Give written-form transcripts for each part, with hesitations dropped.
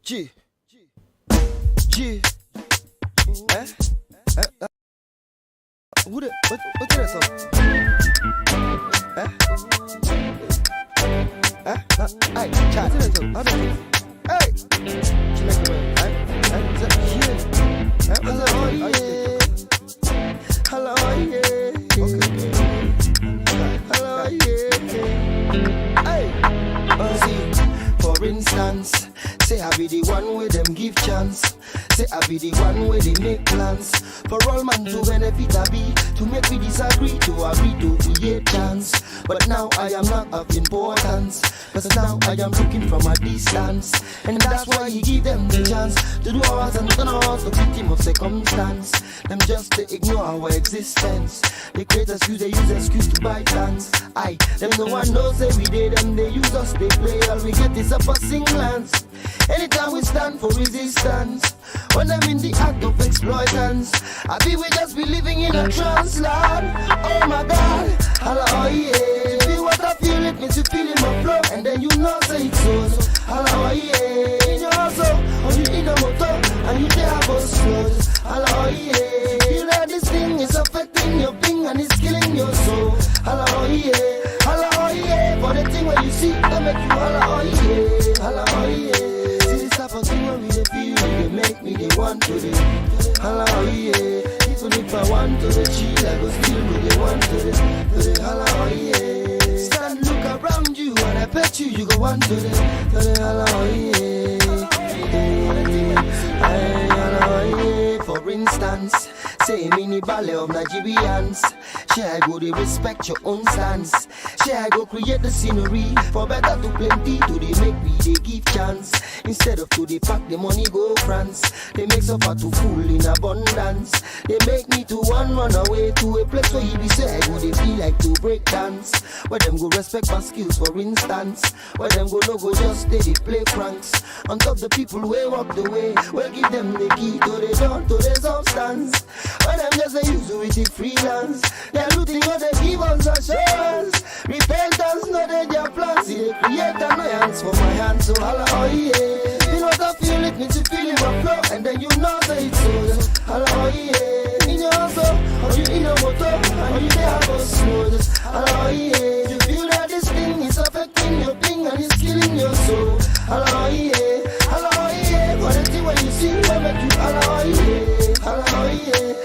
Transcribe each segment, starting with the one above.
G. G. Eh? Who the, what did I say? Hey, chat. Hey. Hello, yeah. Okay. Hello, yeah. Hey. See, for instance, say I be the one where them give chance. Say I be the one where they make plans. For all man to benefit I be, to make we disagree, to agree to create chance. But now I am not of importance, cause now I am looking from a distance. And that's why he give them the chance to do ours and turn us the victim of circumstance. Them just to ignore our existence. They create excuse, they use excuse to buy plans. Them no one knows every day, them they use us, they play. All we get is a passing glance. Anytime we stand for resistance, when I'm in the act of exploitance, I be we just be living in a trance land. Oh my God, hello, yeah. To feel what I feel, it means you feel in my flow, and then you know say it's so. Hello, yeah. In your hustle, or you in a motor, and you there for slows. Hello, yeah. To feel that this thing is affecting your being and it's killing your soul. Hello, yeah. Hello, yeah. For the thing where you see, that make you hello, yeah. Hello, yeah. When we dey feel, they make me the one to the hello, yeah. Even if I want to the chill, I go still be the one to the hello, yeah. Stand, look around you, and I bet you go want to the hello, yeah. Hello, yeah. For instance, say mini ballet of Nigerians. Share I go they respect your own stance. Share I go create the scenery for better to plenty. Do they make me they give chance instead of to they pack the money go France. They make suffer to full in abundance. They make me to one run away to a place where he be say I go they feel like to break dance. Where them go respect my skills for instance. Where them go no go just stay they play pranks. On top the people who walk the way, we give them the key to the door to the substance. When them just a use with the freelance. They're looting what they give us assurance. Repentance, not they their plans. See they create annoyance for my hands. So hello, yeah. You know what I feel, it means you feel in my flow. And then you know that it's so. Hello, yeah. In your hustle, or you in a motor, or you there for slow. Just hello, yeah. You feel that this thing is affecting your being and it's killing your soul. Hello, yeah. Hello, yeah. For the thing when you see, what make you hello, yeah. Hello, yeah.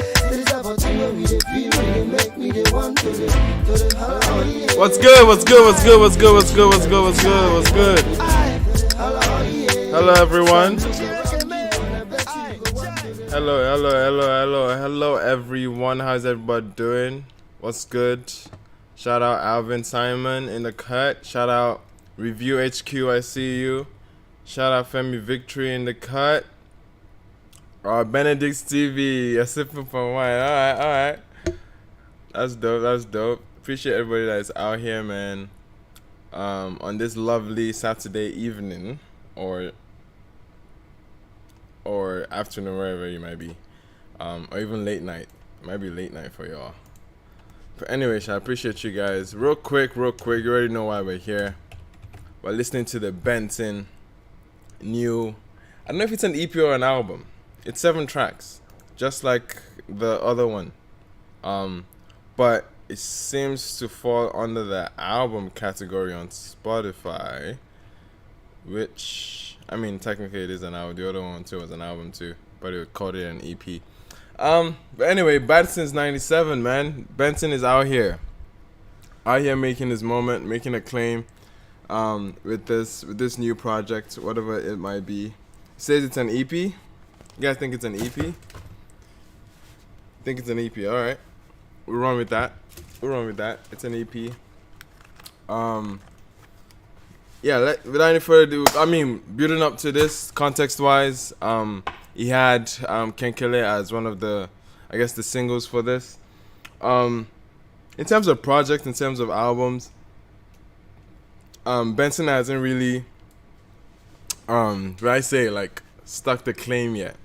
What's good? What's good? What's good? What's good? What's good? What's good? What's good? What's good? Hello, everyone. Hello, everyone. How's everybody doing? What's good? Shout out Alvin Simon in the cut. Shout out Review HQ. I see you. Shout out Femi Victory in the cut. Benedict's TV. You're sipping for wine. All right. That's dope. Appreciate everybody that's out here, man. On this lovely Saturday evening or afternoon, wherever you might be, or even late night. It might be late night for y'all. But anyway, I appreciate you guys. Real quick. You already know why we're here. We're listening to the Benson new. I don't know if it's an EP or an album. It's 7 tracks, just like the other one. But it seems to fall under the album category on Spotify, which, I mean, technically it is an album. The other one too was an album too, but it called it an EP. But anyway, Benson's 97, man. Benson is out here making his moment, making a claim, with this new project, whatever it might be. He says it's an EP. You guys think it's an EP? Think it's an EP? All right. We're wrong with that. It's an EP. Without any further ado, I mean, building up to this, context-wise, he had Keller as one of the, I guess, the singles for this. In terms of projects, in terms of albums, Benson hasn't really, stuck the claim yet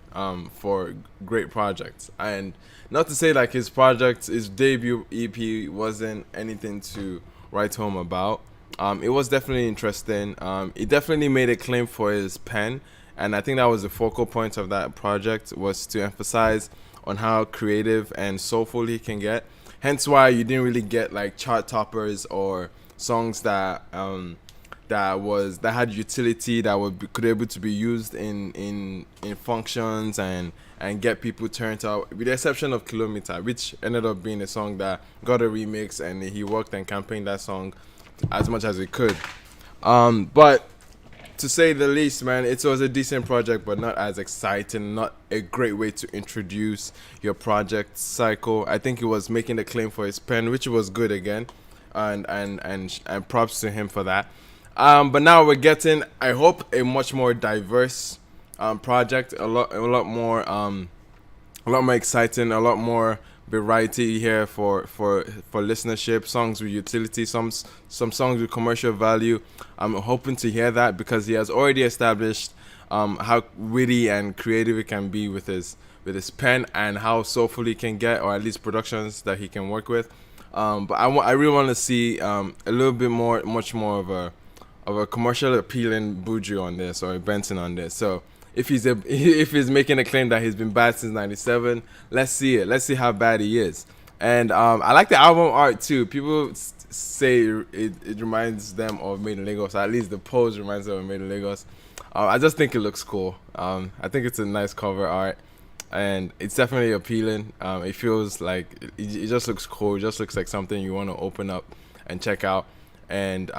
for great projects. And not to say like his debut EP wasn't anything to write home about. It was definitely interesting. It definitely made a claim for his pen and I think that was the focal point of that project, was to emphasize on how creative and soulful he can get. Hence why you didn't really get like chart toppers or songs that that had utility, that could able to be used in functions and get people turned out, with the exception of Kilometer, which ended up being a song that got a remix, and he worked and campaigned that song as much as he could. But to say the least, man, it was a decent project, but not as exciting, not a great way to introduce your project cycle. I think he was making a claim for his pen, which was good again, and props to him for that. But now we're getting, I hope, a much more diverse project, a lot more exciting, a lot more variety here for listenership, songs with utility, some songs with commercial value. I'm hoping to hear that, because he has already established how witty and creative he can be with his pen, and how soulful he can get, or at least productions that he can work with. But I really want to see a little bit much more of a commercial appealing Buju on this, or a Benson on this. So if he's making a claim that he's been bad since '97, let's see it. Let's see how bad he is. And I like the album art too. People say it reminds them of Made in Lagos. At least the pose reminds them of Made in Lagos. I just think it looks cool. I think it's a nice cover art, and it's definitely appealing. It feels like it just looks cool. It just looks like something you want to open up and check out. And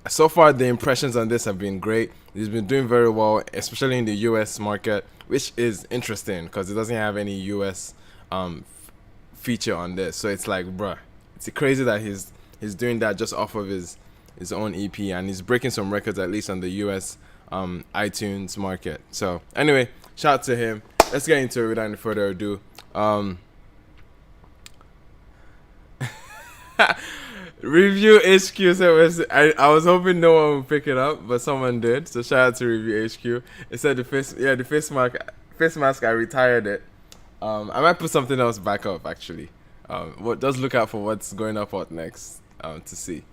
so far the impressions on this have been great. He's been doing very well, especially in the US market, which is interesting because it doesn't have any US feature on this. So it's like, bruh, it's crazy that he's doing that just off of his own EP, and he's breaking some records, at least on the US iTunes market. So anyway, shout out to him. Let's get into it without any further ado. Review HQ. So I was hoping no one would pick it up, but someone did. So shout out to Review HQ. It said the face mask. I retired it. I might put something else back up actually. Just look out for what's going up next to see.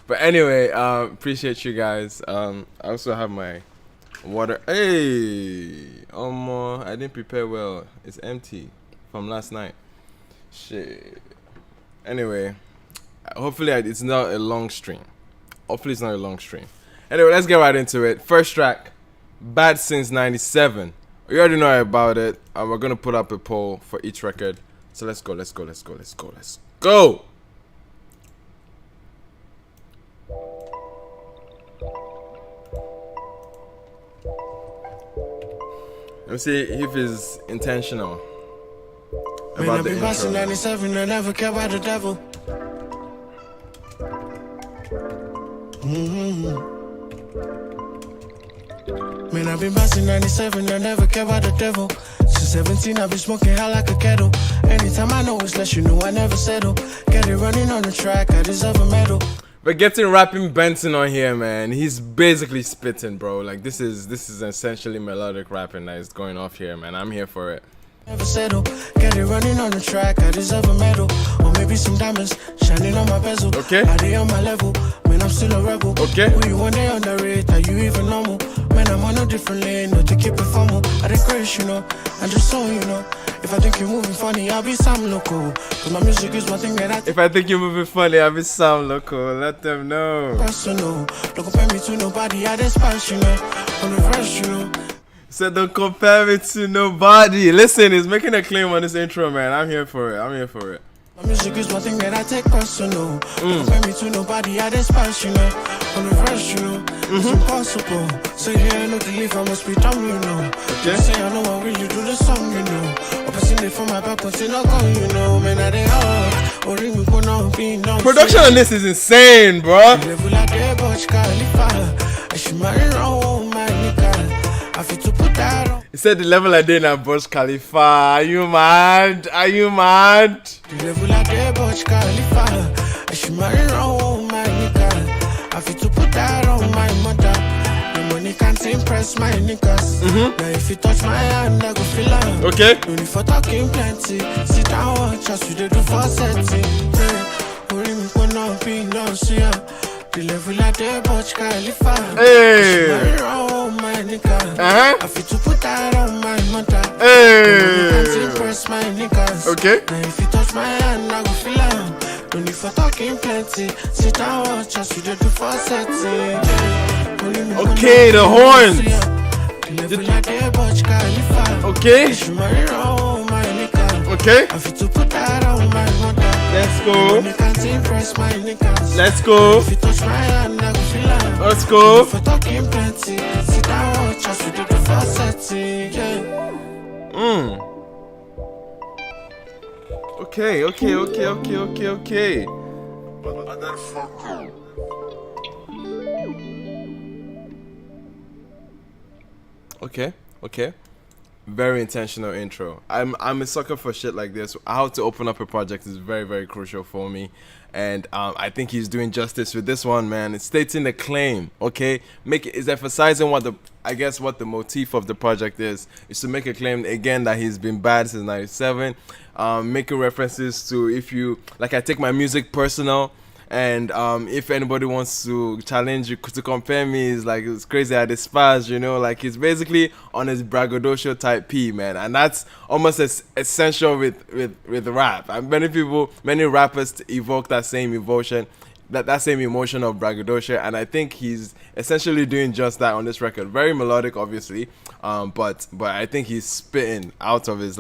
But anyway, appreciate you guys. I also have my water. Hey, I didn't prepare well. It's empty from last night. Shit. Anyway. Hopefully it's not a long stream. Anyway, let's get right into it. First track, Bad Since '97. You already know about it. We're gonna put up a poll for each record. So let's go. Let me see if it's intentional about the intro. 97, I never care about the devil. Man, I've been bossing 97, I never care about the devil. Since 17, I've been smoking hell like a kettle. Anytime I know it's less, you know I never settle. Get it running on the track, I deserve a medal. But getting rapping Benson on here, man, he's basically spitting, bro. Like this is essentially melodic rapping that is going off here, man. I'm here for it. Never settle, get it running on the track, I deserve a medal. Or maybe some diamonds shining on my bezel. Okay. Are they on my level? Man, I'm still a rebel. Okay. Who you one day underrate? Are you even normal? Man, I'm on a different lane, not to keep it formal. I decrease, you know, I'm just so you know. If I think you're moving funny, I'll be some local. Cause my music is one thing that I If I think you're moving funny, I'll be some local. Let them know. personal. Don't compare me to nobody, I despise, you know. On the verse, you know. Said don't compare me to nobody. Listen, he's making a claim on this intro, man. I'm here for it. My music is one thing that I take personal. Don't compare me to nobody, I despise, you know. On the verse, you know. It's impossible. Say here, no belief, I must be dumb, you know. Okay. Say I know I really do the song, you know. Opposite for my back, but still not going, you know. Man, I they hard. Or ring me, go now, be no. Production on this is insane, bro. Level like a Burj Khalifa. I should marry wrong, my nigga. I feel to put that on. He said the level I did at Burj Khalifa. Are you mad? The level like a Burj Khalifa. I should marry wrong, my nigga. I feel to put that on my mother. The money can't impress my niggas. Now if you touch my hand, I go feel like. Okay. No need for talking plenty. Sit down, watch us, we do for setting. Worry me, go now, be no, see ya. The level at the Burj Khalifa. Hey. My nigga. I feel to put that on my mother. Hey. Can't impress my niggas. Okay. Now if you touch my hand, I go feel am. Don't need for talking plenty. Sit down, watch us with the before setting. Okay, the horns. The level at the Burj Khalifa. Okay. Okay. I feel to put that on my mother. Let's go. Can't impress my niggas. Let's go. If you touch my hand, I go feel am. Let's go. For talking plenty, sit down, watch us with the before setting. Okay. Okay. Very intentional intro. I'm a sucker for shit like this. How to open up a project is very, very crucial for me. And I think he's doing justice with this one, man. It's stating the claim, okay? Is emphasizing what the motif of the project is to make a claim again that he's been bad since '97. Making references to, if you like, I take my music personal. And if anybody wants to challenge you to compare me, it's crazy. I despise, like he's basically on his braggadocio type P, man, and that's almost essential with rap. And many rappers evoke that same emotion, that same emotion of braggadocio, and I think he's essentially doing just that on this record. Very melodic, obviously, but I think he's spitting out of his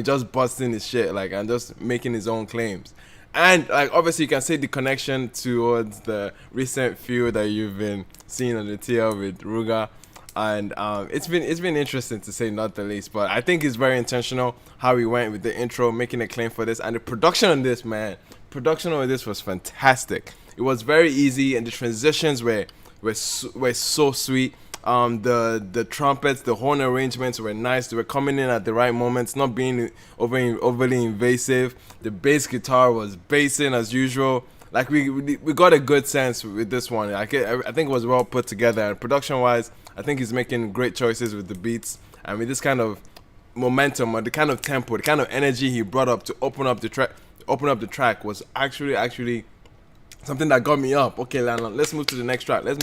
just busting his shit, and just making his own claims. And obviously you can see the connection towards the recent feud that you've been seeing on the TL with Ruga, and it's been interesting to say not the least. But I think it's very intentional how he went with the intro, making a claim for this, and the production on this, man. Production on this was fantastic. It was very easy, and the transitions were so sweet. The trumpets, the horn arrangements were nice. They were coming in at the right moments, not being overly invasive. The bass guitar was bassing as usual. We got a good sense with this one. I think it was well put together. And production-wise, I think he's making great choices with the beats and with this kind of momentum or the kind of tempo, the kind of energy he brought up to open up the track was actually something that got me up. Okay, Landon, let's move to the next track. Now,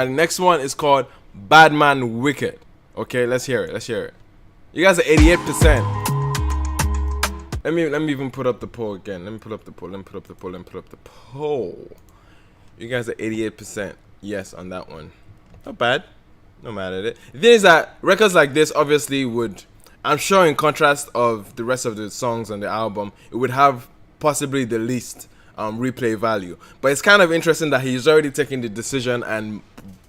the next one is called Badman, Wicket. Okay, let's hear it. You guys are 88%. Let me even put up the poll again. Let me put up the poll. You guys are 88% yes on that one. Not bad. Not mad at it. The thing is that records like this obviously would, I'm sure in contrast of the rest of the songs on the album, it would have possibly the least replay value. But it's kind of interesting that he's already taken the decision and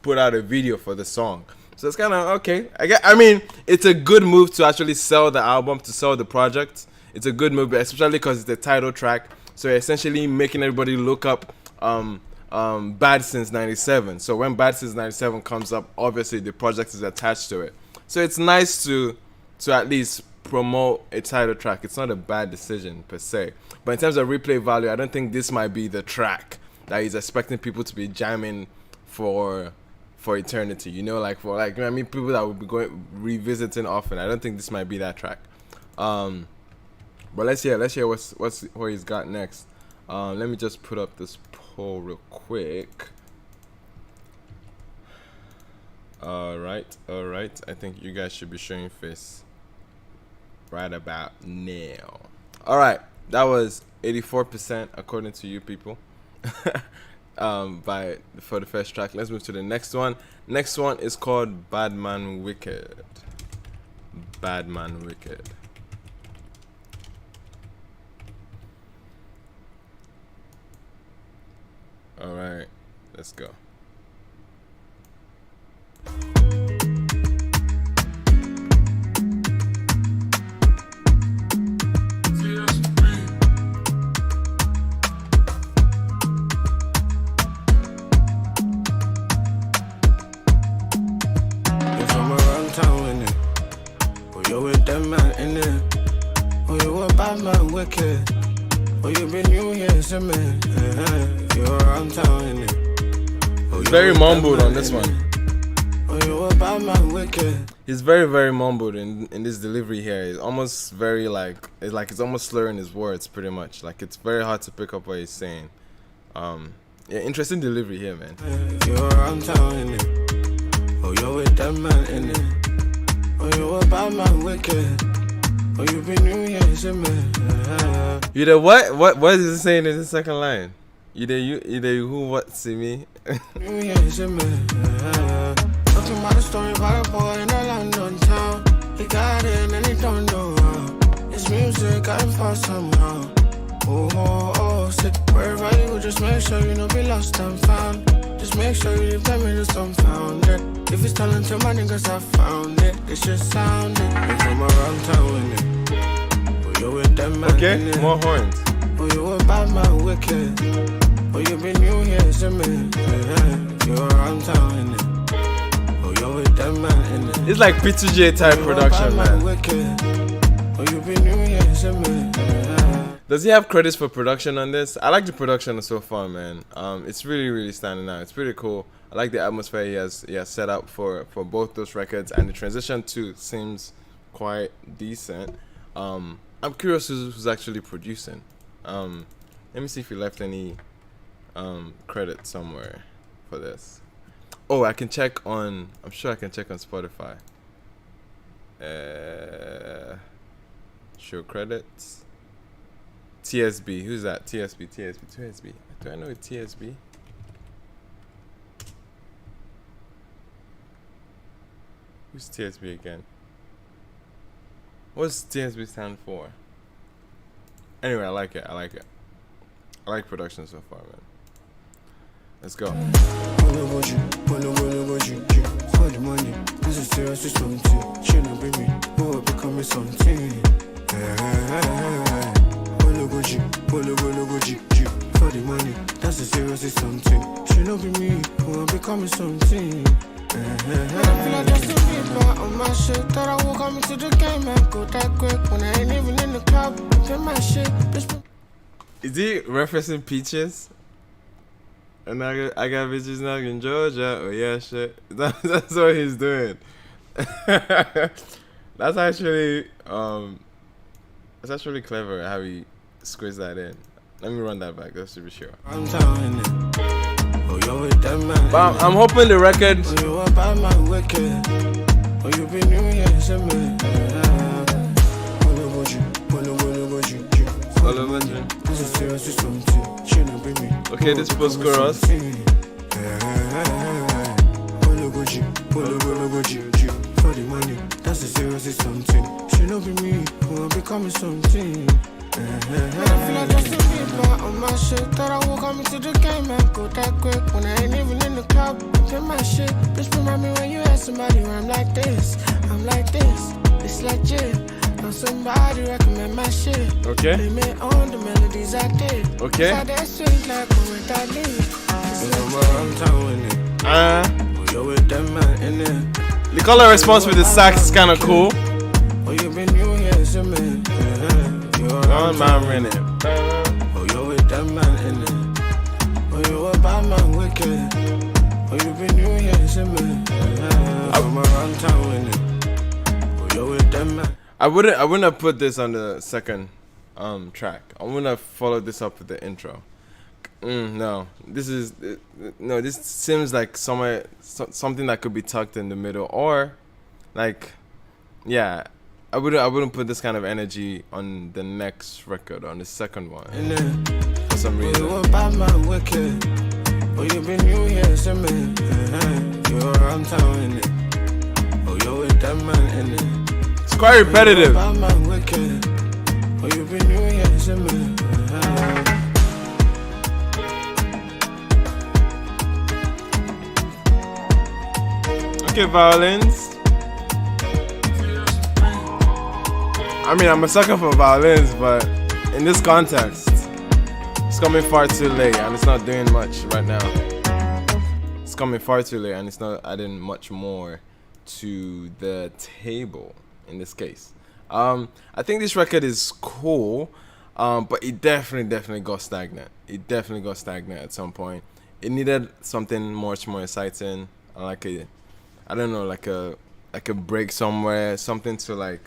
put out a video for the song. So it's kind of okay. I mean, it's a good move to actually sell the album, to sell the project. It's a good move, especially because it's the title track. So essentially making everybody look up Bad Since '97. So when Bad Since '97 comes up, obviously the project is attached to it. So it's nice to at least promote a title track. It's not a bad decision per se. But in terms of replay value, I don't think this might be the track that he's expecting people to be jamming for eternity. People that will be revisiting often. I don't think this might be that track. But let's hear what he's got next. Let me just put up this poll real quick. Alright. I think you guys should be showing face right about now. Alright, that was 84% according to you people. For the first track. Let's move to the next one. Next one is called Badman, Wicket. Alright, let's go. Wicket. Oh, you been new here, so man. You're around town, innit? Very mumbled on this one. Oh, you a Badman, Wicket. He's very, very mumbled in this delivery here. It's almost very it's almost slurring his words pretty much. Like it's very hard to pick up what he's saying. Yeah, interesting delivery here, man. You're around town, innit? Oh, you're with that man, innit? Oh, you're a Badman, Wicket. Oh, you been new, yeah, it's a man. You the what? What is it saying in the second line? You the who what see me? New, yeah, it's a man. Talking about a story about a boy in a London town. He got in and he don't know how. His music got him far somehow. Oh, oh, oh, sick. Wherever you go, just make sure you don't be lost and found. Just make sure you leave them in the dumbfounded. If it's talent to my niggas, I found it. They should sound it. You from around town, innit? Oh, you with them man, Okay, innit? more horns. Oh, you a Badman, Wicket. Oh, you been new here, it's a man. You around town, innit? Oh, you with them man, innit? It's like P2J type production, man. Wicket. Oh, you been new here, it's a man. Does he have credits for production on this? I like the production so far, man. It's really standing out. It's pretty cool. I like the atmosphere he has set up for both those records, and the transition too seems quite decent. I'm curious who's actually producing. Let me see if he left any credit somewhere for this. Oh, I can check on. I'm sure I can check on Spotify. Show credits. TSB, who's that? TSB. Do I know TSB? Who's TSB again? What's TSB stand for? Anyway, I like it. I like production so far, man. Let's go. For the money, this is seriously something. Shouldn't be me, oh, becoming something. For the money, that's a seriously something. Should not be me, who I'm becoming something. I feel like that's the people on my shit. Thought I would come into the game and go that quick. When I ain't even in the club, get my shit. Is he referencing Peaches? And I got bitches now in Georgia. Oh yeah, shit. That's what he's doing. That's actually clever how he squeezed that in. Let me run that back, just to be sure. I'm hoping the record. Okay, this post chorus. For the money, that's a serious something. Should not be me, who I'm becoming something. I feel like that's the people on my shit. Thought I would come into the game and go that quick. When I ain't even in the club, get my shit. Bitch, remind me when you had somebody where I'm like this. I'm like this, it's legit. Now somebody recommend my shit. Okay. They made on the melodies I did. Okay. Inside that shit like when I live. You're with them man in it. The color response with the sax is kind of cool. Oh, you been new here, it's a man. One man in it. Oh, you're with that man in it. Oh, you're a Badman, Wicket. Oh, you been new here, it's a man. I'm around town in it. Oh, you're with that man. I wouldn't have put this on the second track. I wouldn't have followed this up with the intro. No, this seems like something that could be tucked in the middle, or like, yeah, I wouldn't put this kind of energy on the next record, on the second one, for some reason. You're been new here, so man. You're around town, innit? Oh, you're with that man, innit? It's quite repetitive. Oh, you been new here, so man. Okay, violins. I mean, I'm a sucker for violins, but in this context, it's coming far too late and it's not doing much right now. It's coming far too late and it's not adding much more to the table in this case. I think this record is cool, but it definitely got stagnant. It definitely got stagnant at some point. It needed something much more exciting, like a break somewhere, something to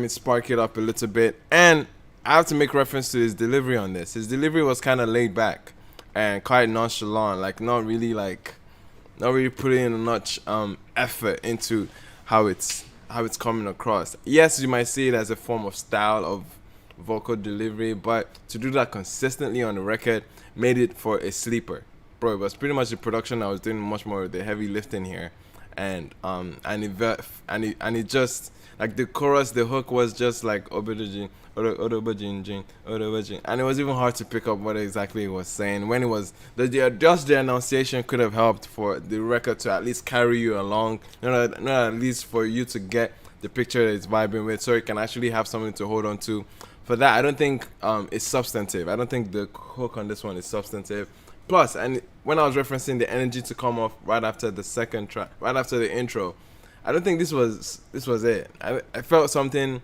spark it up a little bit. And I have to make reference to his delivery on this. His delivery was kind of laid back, and quite nonchalant, like not really putting in much effort into how it's coming across. Yes, you might see it as a form of style of vocal delivery, but to do that consistently on the record made it for a sleeper. Bro, it was pretty much the production I was doing much more of the heavy lifting here, and it just like the chorus, the hook was just like obedijin, and it was even hard to pick up what exactly it was saying. When it was just the enunciation could have helped for the record to at least carry you along, not at least for you to get the picture that it's vibing with, so you can actually have something to hold on to. For that, I don't think it's substantive. I don't think the hook on this one is substantive. Plus, and when I was referencing the energy to come off right after the second track, right after the intro, I don't think this was it. I felt something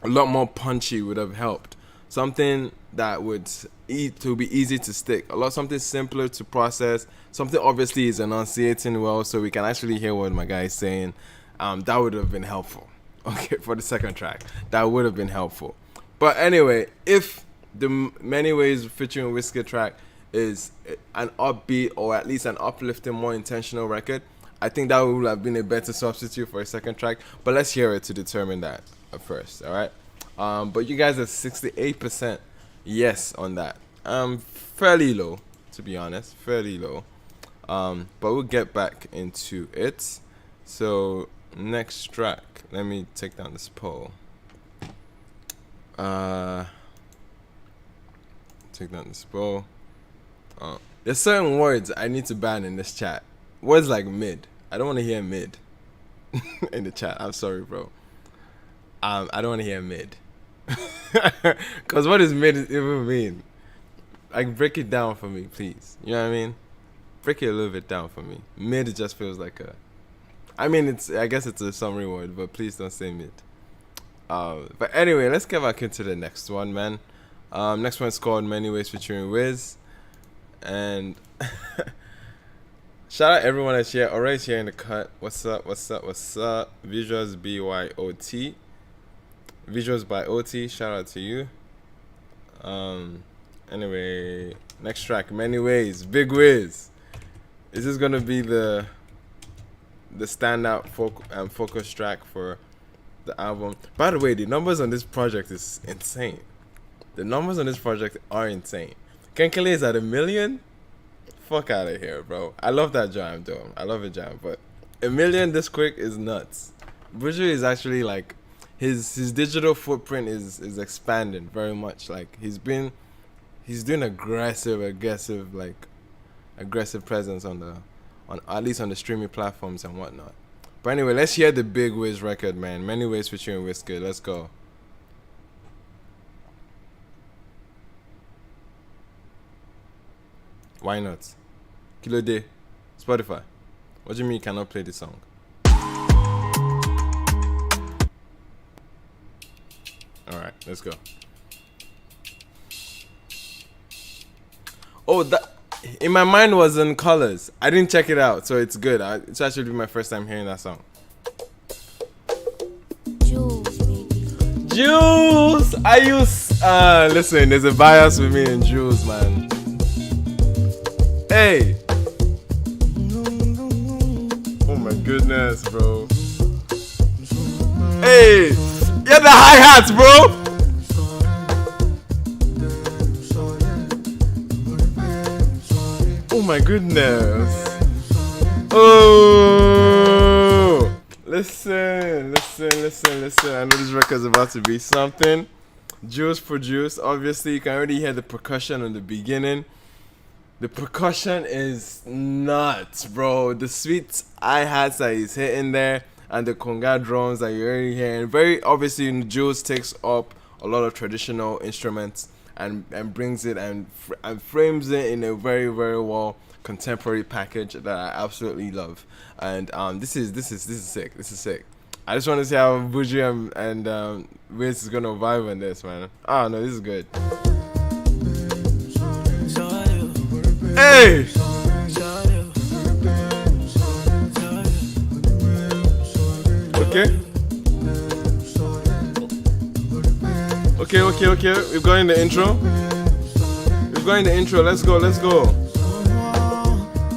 a lot more punchy would have helped. Something that would be easy to stick. Something simpler to process. Something obviously is enunciating well, so we can actually hear what my guy is saying. That would have been helpful. Okay, for the second track, that would have been helpful. But anyway, if the Many Ways featuring Wicket track is an upbeat or at least an uplifting, more intentional record, I think that would have been a better substitute for a second track. But let's hear it to determine that at first, all right? But you guys are 68% yes on that. Fairly low, to be honest, fairly low. But we'll get back into it. So next track, let me take down this poll. Take down this poll. There's certain words I need to ban in this chat. Words like mid. I don't want to hear mid in the chat. I'm sorry, bro. I don't want to hear mid. Because what does mid even mean? Like, break it down for me, please. You know what I mean? Break it a little bit down for me. Mid just feels like I guess it's a summary word, but please don't say mid. But anyway, let's get back into the next one, man. Next one's called Many Ways featuring Wiz. And shout out everyone that's here. Already here in the cut. What's up? Visuals BYOT. Visuals by OT. Shout out to you. Anyway, next track, Many Ways, Big Wiz. Is this gonna be the standout focus track for the album? By the way, the numbers on this project is insane. The numbers on this project are insane. Kenkele is at 1 million. Fuck out of here, bro. I love that jam, though. I love a jam, but 1 million this quick is nuts. Buju is actually like his digital footprint is expanding very much. Like he's doing aggressive presence on at least on the streaming platforms and whatnot. But anyway, let's hear the Big Wiz record, man. Many Ways featuring Wicket. Let's go. Why not? Kilo Day, Spotify. What do you mean you cannot play this song? Alright, let's go. Oh, that in my mind was in colors. I didn't check it out, so it's good. It's actually my first time hearing that song. Jules! I use listen, there's a bias with me in Jules, man. Hey! Oh my goodness, bro. Hey! Get the hi-hats, bro! Oh my goodness. Oh! Listen. I know this record's about to be something. Jules produced. Obviously, you can already hear the percussion in the beginning. The percussion is nuts, bro. The sweet hi-hats that he's hitting there and the conga drums that you're already hearing. Very obviously, Jules takes up a lot of traditional instruments and brings it and frames it in a very, very well contemporary package that I absolutely love. And this is sick. This is sick. I just want to see how Buju and Wiz is gonna vibe on this, man. Oh no, this is good. Hey! Okay. We've got in the intro. going the intro. Let's go.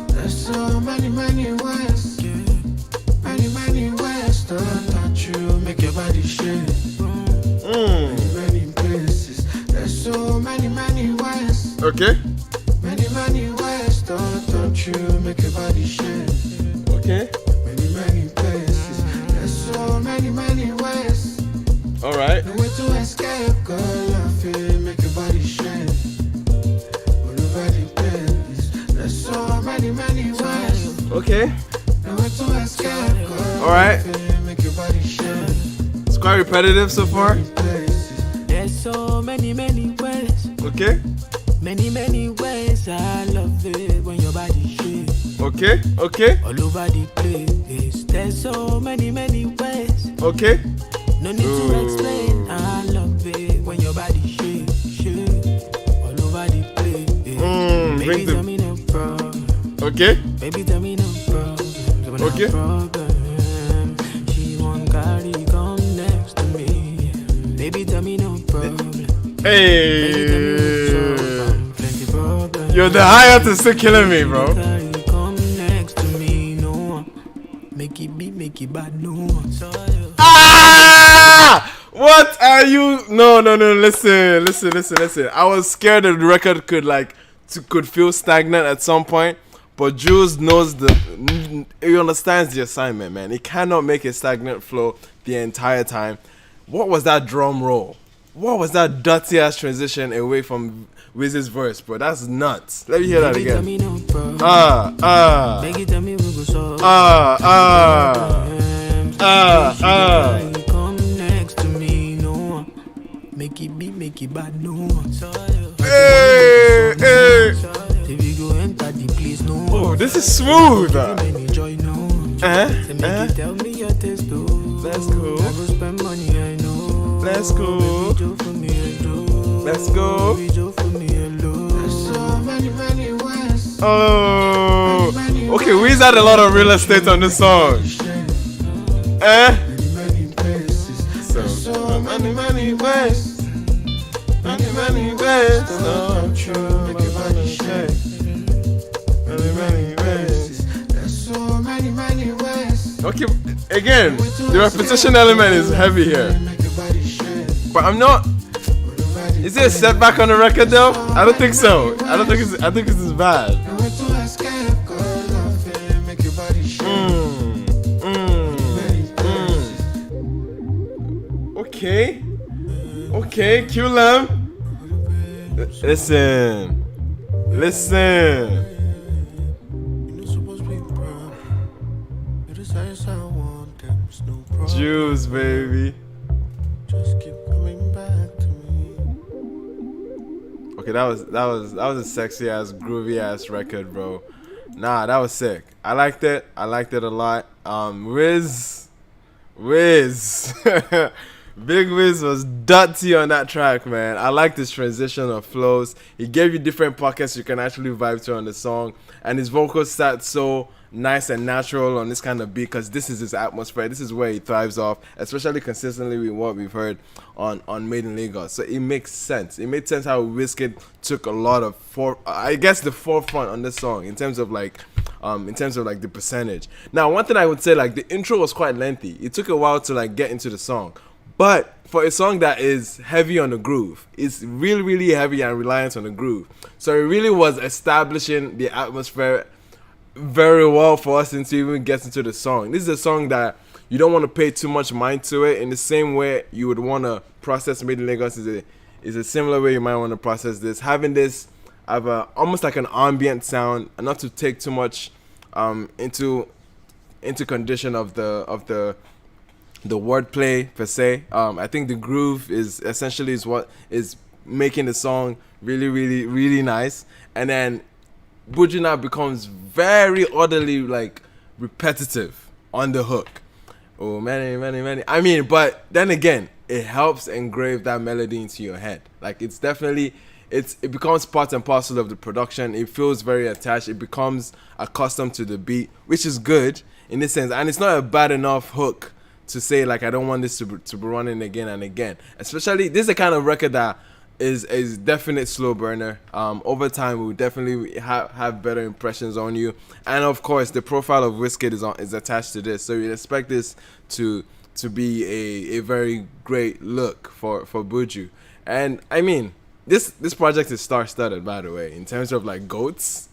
There's so many ways. Many ways to touch you, make your body shake. Many places. There's so many ways. Okay. Many ways to touch you, make your body shake. Okay. Many places. There's so many ways. All right. No way to escape, girl. I feel make your body shake. All over the place. There's so many ways. Okay. No way to escape, girl. All right. I feel make your body shake. It's quite repetitive so far. There's so many ways. Okay. Many ways. I love it when your body shakes. Okay. All over the place. There's so many ways. Okay. No need to explain. I love it when your body shakes. All over the place. Baby, tell me no problem. Okay. Baby, tell me no problem. Okay. No problem. She won't carry, come next to me. Baby, tell me no problem. Hey. Baby, tell me no problem. Plenty problem. Yo, the hi-hat is still killing me, bro. Come next to me, no one. Make it beat, make it bad, no one. Ah! What are you? No. Listen. I was scared that the record could feel stagnant at some point, but Jules knows he understands the assignment, man. He cannot make a stagnant flow the entire time. What was that drum roll? What was that dirty ass transition away from Wiz's verse, bro? That's nuts. Let me hear that again. Come next to me, no one. Make it beat, make it bad, no one. Hey. If you go enter the place, no one. Oh, this is smooth. Enjoy, no one. Make you tell me your taste, though. Let's go. I go spend money, I know. Let's go. Baby, for me, I do. Let's go. Baby, for me, there's so many ways. Oh. Okay, Wiz had a lot of real estate on this song. Many places. So many ways. Many ways. No, true. Make your body shake. Many ways. There's so many ways. Okay, again, the repetition element is heavy here. Make your body shake. But I'm not. Is it a setback on the record though? I don't think so. I think this is bad. No way to escape, girl. I feel make your body shake. Okay, QLM. Listen. You're not supposed to be proud. You're the size I want, there's no problem. Juice, baby. Just keep coming back to me. Okay, that was a sexy ass, groovy ass record, bro. Nah, that was sick. I liked it a lot. Wiz. Big Wiz was dirty on that track, man. I like this transition of flows. He gave you different pockets you can actually vibe to on the song, and his vocals sat so nice and natural on this kind of beat because this is his atmosphere. This is where he thrives off, especially consistently with what we've heard on Made in Lagos. So it makes sense. It made sense how Wicket took a lot of the forefront on this song in terms of the percentage. Now, one thing I would say, like, the intro was quite lengthy. It took a while to get into the song. But for a song that is heavy on the groove, it's really, really heavy and reliant on the groove. So it really was establishing the atmosphere very well for us to even get into the song. This is a song that you don't want to pay too much mind to it in the same way you would want to process Made in Lagos is a similar way you might want to process this. Having this have almost like an ambient sound and not to take too much into condition of the wordplay per se. I think the groove is essentially what is making the song really, really, really nice. And then Buju now becomes very orderly, repetitive on the hook. Oh, many. I mean, but then again, it helps engrave that melody into your head. It becomes part and parcel of the production. It feels very attached. It becomes accustomed to the beat, which is good in this sense. And it's not a bad enough hook to say I don't want this to be running again and again. Especially, this is the kind of record that is a definite slow burner. Over time, we'll definitely have better impressions on you, and of course, the profile of Wicket is attached to this, so you'd expect this to be a very great look for Buju. And I mean, this project is star-studded, by the way, in terms of like goats.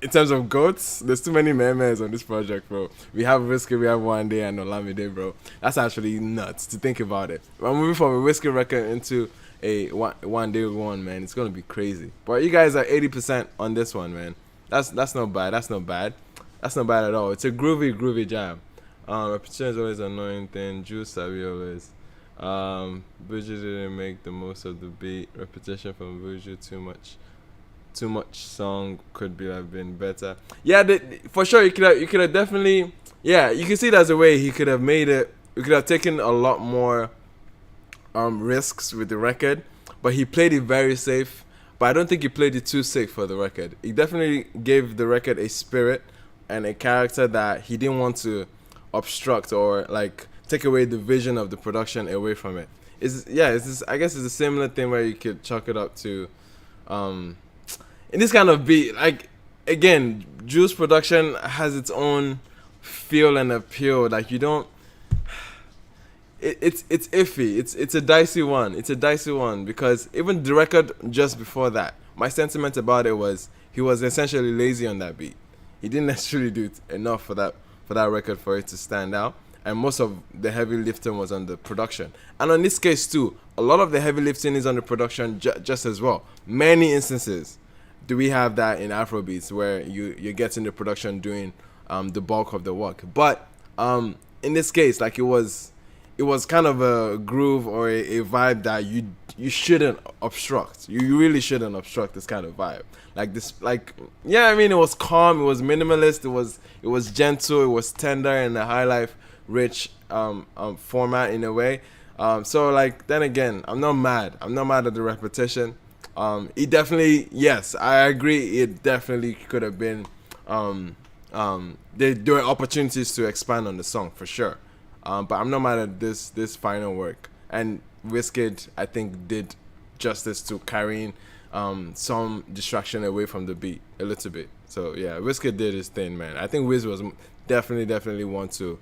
In terms of goats, there's too many memes on this project, bro. We have Wicket, we have One Day, and Olamide, bro. That's actually nuts to think about it. We're moving from a Wicket record into a one day one, man. It's gonna be crazy. But you guys are 80% on this one, man. That's not bad. That's not bad. That's not bad at all. It's a groovy jam. Repetition is always an annoying thing. Juice Sabi always. Buju didn't make the most of the beat. Repetition from Buju too much song could have been better. Yeah, for sure. You could have definitely. Yeah, you can see that's a way he could have made it. We could have taken a lot more risks with the record, but he played it very safe. But I don't think he played it too safe for the record. He definitely gave the record a spirit and a character that he didn't want to obstruct or like take away the vision of the production away from it. I guess it's a similar thing where you could chalk it up to in this kind of beat. Like, again, Juice production has its own feel and appeal. Like, you don't. It's iffy. It's a dicey one. It's a dicey one because even the record just before that, my sentiment about it was he was essentially lazy on that beat. He didn't necessarily do enough for that record for it to stand out, and most of the heavy lifting was on the production. And on this case too, a lot of the heavy lifting is on the production just as well. Many instances do we have that in Afrobeats where you're getting the production doing the bulk of the work. But in this case, like it was kind of a groove or a vibe that you shouldn't obstruct. You really shouldn't obstruct this kind of vibe. Like this, like, yeah, I mean, it was calm, it was minimalist, it was gentle, it was tender in a high life rich format in a way. So like, then again, I'm not mad at the repetition. It definitely, yes, I agree, it definitely could have been there were opportunities to expand on the song for sure. But I'm not mad at this final work, and Wicket, I think, did justice to carrying some distraction away from the beat a little bit. So yeah, Wicket did his thing, man. I think Wiz was definitely one to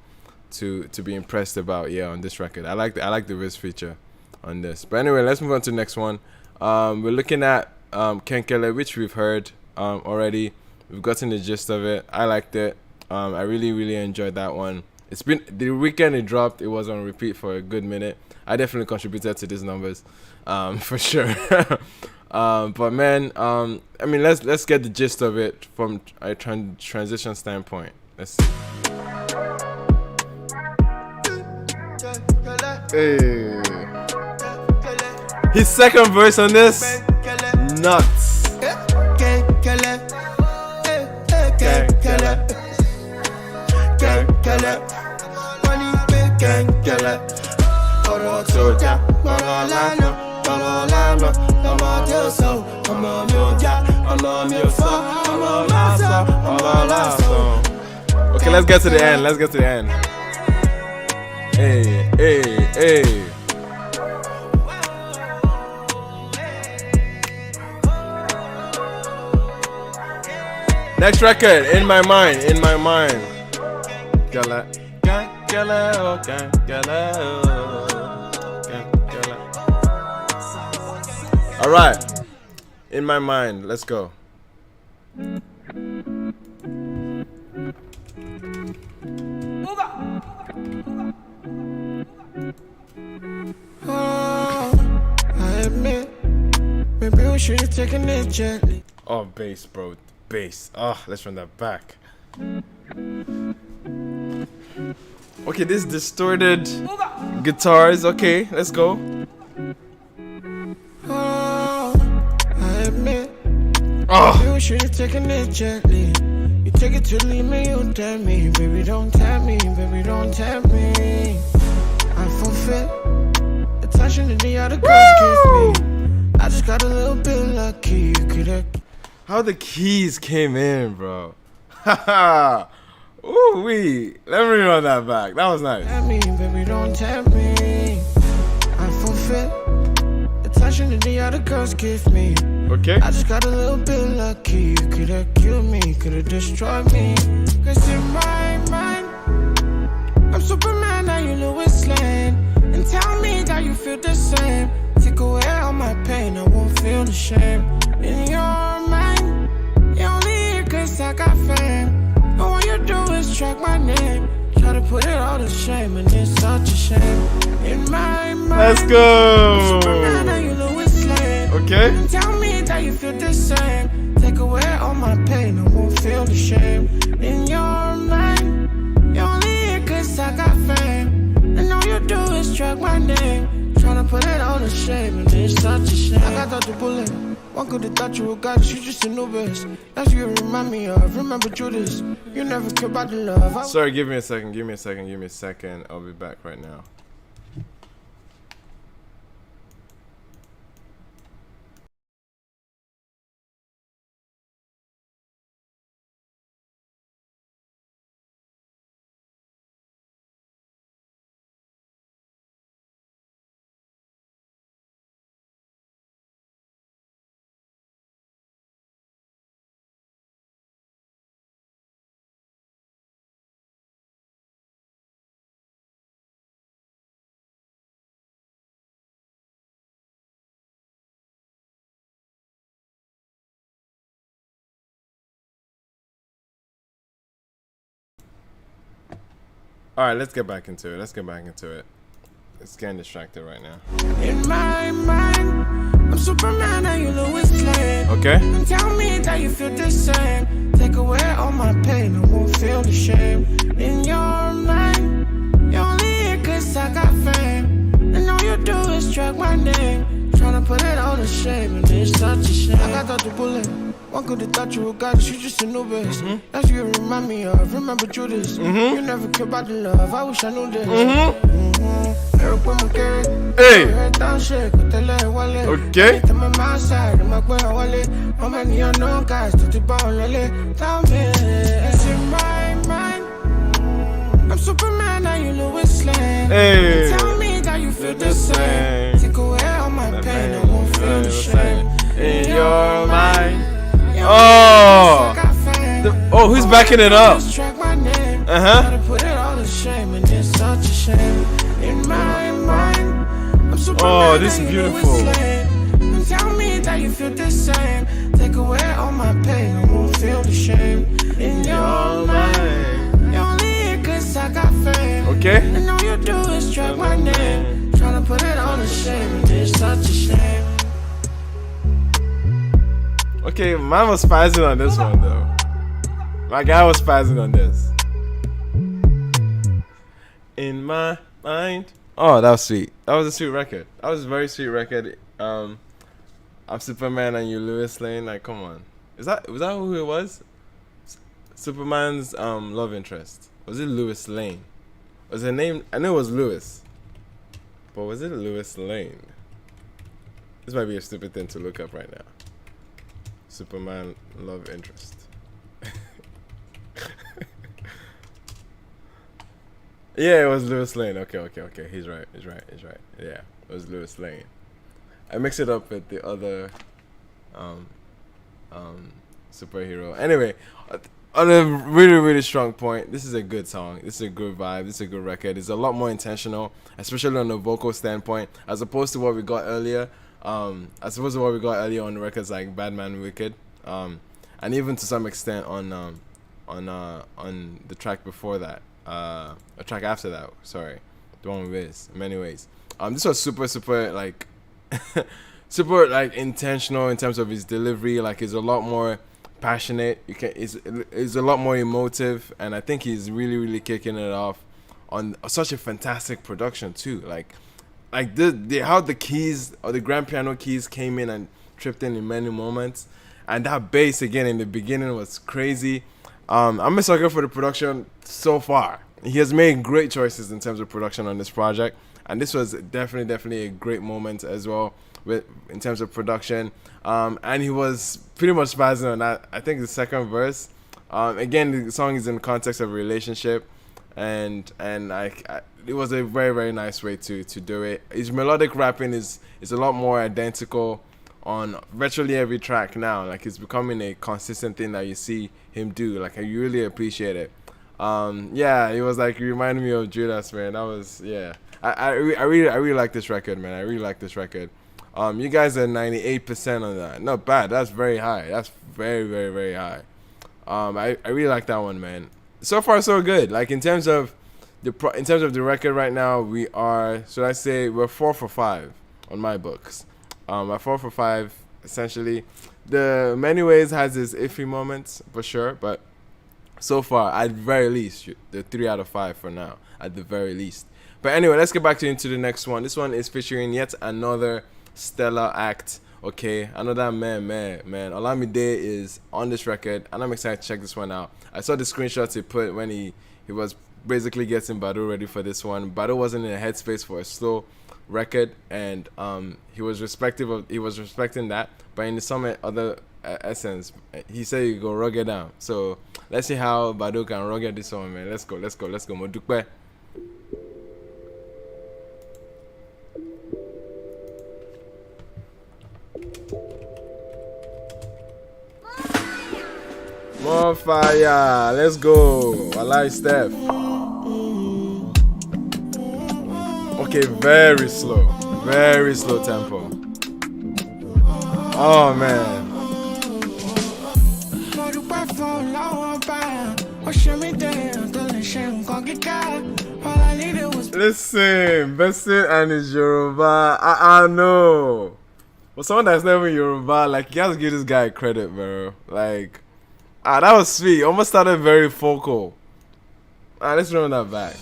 be impressed about. Yeah, on this record, I like the Wiz feature on this. But anyway, let's move on to the next one. We're looking at Keller, which we've heard already. We've gotten the gist of it. I liked it. I really enjoyed that one. It's been the weekend it dropped. It was on repeat for a good minute. I definitely contributed to these numbers, for sure. But man, I mean, let's get the gist of it from a transition standpoint. Let's see. Hey. His second verse on this, nuts. Okay, let's get to the end. Hey. Next record, in my mind. Keller. All right, in my mind. Let's go. I admit, maybe we should have taken it gently. Oh, bass, bro. Bass. Oh, let's run that back. Okay, this distorted guitars. Okay, let's go. I admit, Oh, maybe we should have taken it gently. You take it to leave me, you tell me, baby, don't tell me, I forfeit attention to the other girls kiss me. I just got a little bit lucky. You could have. how the keys came in, bro. Haha. Ooh wee. Let me run that back. That was nice. Tell me, baby, don't tell me. I forfeit attention passion that the other girls give me. Okay. I just got a little bit lucky. You could've killed me, could've destroyed me. Cause in my mind, I'm Superman, now you Lois Lane. And tell me that you feel the same. Take away all my pain, I won't feel the shame. In your mind, you only here cause I got fame. And all you do is track my name. Try to put it all to shame, and it's such a shame. In my mind, Let's go. I'm Superman, now you Lois Lane. Okay. And tell me that you feel the same. Take away all my pain, I won't feel the shame. In your mind, you only here cause I got fame. And all you do is track my name. Tryna put it all to shame, and it's such a shame. I got out the bullet. One could have thought you were God, you just a novice. That's what you remind me of. Remember Judas, you never cared about the love. Sorry, give me a second. I'll be back right now. All right, let's get back into it. It's getting distracted right now. In my mind, I'm Superman and you Lois Lane. Okay. And tell me that you feel the same. Take away all my pain, I won't feel the shame. In your mind, you only here cause I got fame. And all you do is track my name. Tryna put it all to shame, and it's such a shame. I got out the bullet. One could have thought you were God, you just a novice. That's what you remind me of. Remember Judas, you never cared about the love. I wish I knew this. Hey. Okay. Okay. How many unknown guys to the bone? Tell me, it's in my mind. I'm Superman, now you Lois Lane. Hey. Tell me that you feel the same. Take away all my pain, I won't feel the shame. In your mind. Oh, who's backing it up? Uh-huh. Oh, this is beautiful. Tell me that you feel the same. Take away all my pain, I won't feel the shame. In your mind, you only here cause I got fame. Okay. And all you do is track my name. Tryna put it all to shame, and it's such a shame. Okay, mine was spazzing on this one though. My guy was spazzing on this. In my mind. Oh, that was sweet. That was a sweet record. That was a very sweet record. I'm Superman and you Lois Lane. Like, come on. Was that who it was? Superman's love interest. Was it Lois Lane? Was her name? I know it was Lois. But was it Lois Lane? This might be a stupid thing to look up right now. Superman love interest. Yeah, it was Lois Lane. Okay. He's right. Yeah, it was Lois Lane. I mixed it up with the other superhero. Anyway, on a really strong point, this is a good song. This is a good vibe. This is a good record. It's a lot more intentional, especially on the vocal standpoint, as opposed to what we got earlier. As opposed to what we got earlier on records like Badman, Wicket, and even to some extent on the track before that, a track after that. Sorry, the one with Wiz. In many ways, this was super like super like intentional in terms of his delivery. Like, it's a lot more passionate. It's a lot more emotive, and I think he's really kicking it off on such a fantastic production too. Like how the keys or the grand piano keys came in and tripped in many moments, and that bass again in the beginning was crazy. I'm a sucker for the production so far. He has made great choices in terms of production on this project, and this was definitely a great moment as well in terms of production. And he was pretty much spazzing on that. I think the second verse. Again, the song is in context of a relationship. and it was a very, very nice way to do it. His melodic rapping is a lot more identical on virtually every track now. Like, it's becoming a consistent thing that you see him do. Like, I really appreciate it. Yeah, it was like, it reminded me of Judas, man. That was, yeah. I really like this record, man. I really like this record. You guys are 98% on that. Not bad. That's very high. That's very, very, very high. I really like that one, man. So far, so good. Like, in terms of the record right now, we are, should I say, we're 4 for 5 on my books. We're 4 for 5 essentially. The many ways has its iffy moments for sure, but so far, at the very least, the 3 out of 5 for now, at the very least. But anyway, let's get back into the next one. This one is featuring yet another stellar act. Okay, another man. Olamide is on this record, and I'm excited to check this one out. I saw the screenshots he put when he was basically getting Badu ready for this one. Badu wasn't in a headspace for a slow record, and he was respecting that. But in some other essence, he said you go rugged down. So let's see how Badu can rugged this one, man. Let's go. Modukwe. More fire. Let's go. I like Steph. Okay, very slow tempo. Oh man. Listen, Bessie and his Yoruba. I know. But someone that's never Yoruba, like, you have to give this guy credit, bro. Like, that was sweet. Almost started very vocal. Let's run that back.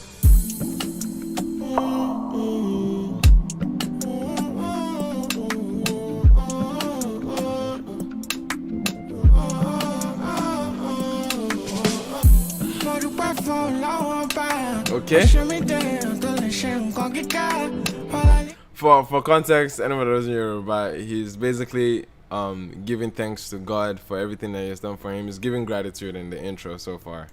Okay. For context, anyone that doesn't hear about, he's basically giving thanks to God for everything that he has done for him. He's giving gratitude in the intro so far.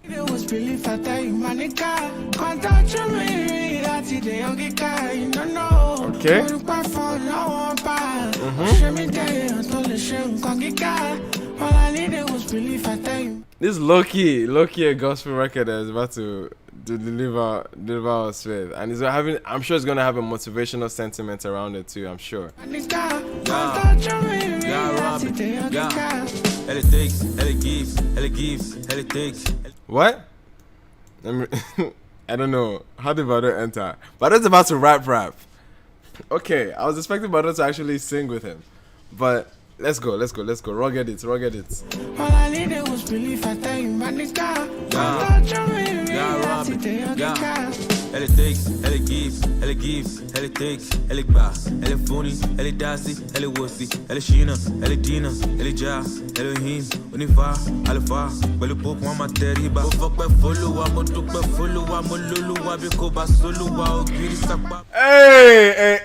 Okay. This low-key a gospel record that is about to deliver us with, and it's having, I'm sure it's gonna have a motivational sentiment around it too. I'm sure. What? I don't know. How did Badu enter? Badu's about to rap. Okay, I was expecting Badu to actually sing with him, but let's go. Rugged it. All I needed was belief. I tell you, my nigga. Elle takes, elle gives, elle takes, elle bass, elle funny, elle dassy, elle wussy, elle shina, elle dina, elle ja, Elohim, unifa, alpha, belle pop, mama terriba, fuck by follow, I'm a took by follow, I'm a lulu, I be go by solo, wow, beauty sakpa. Hey,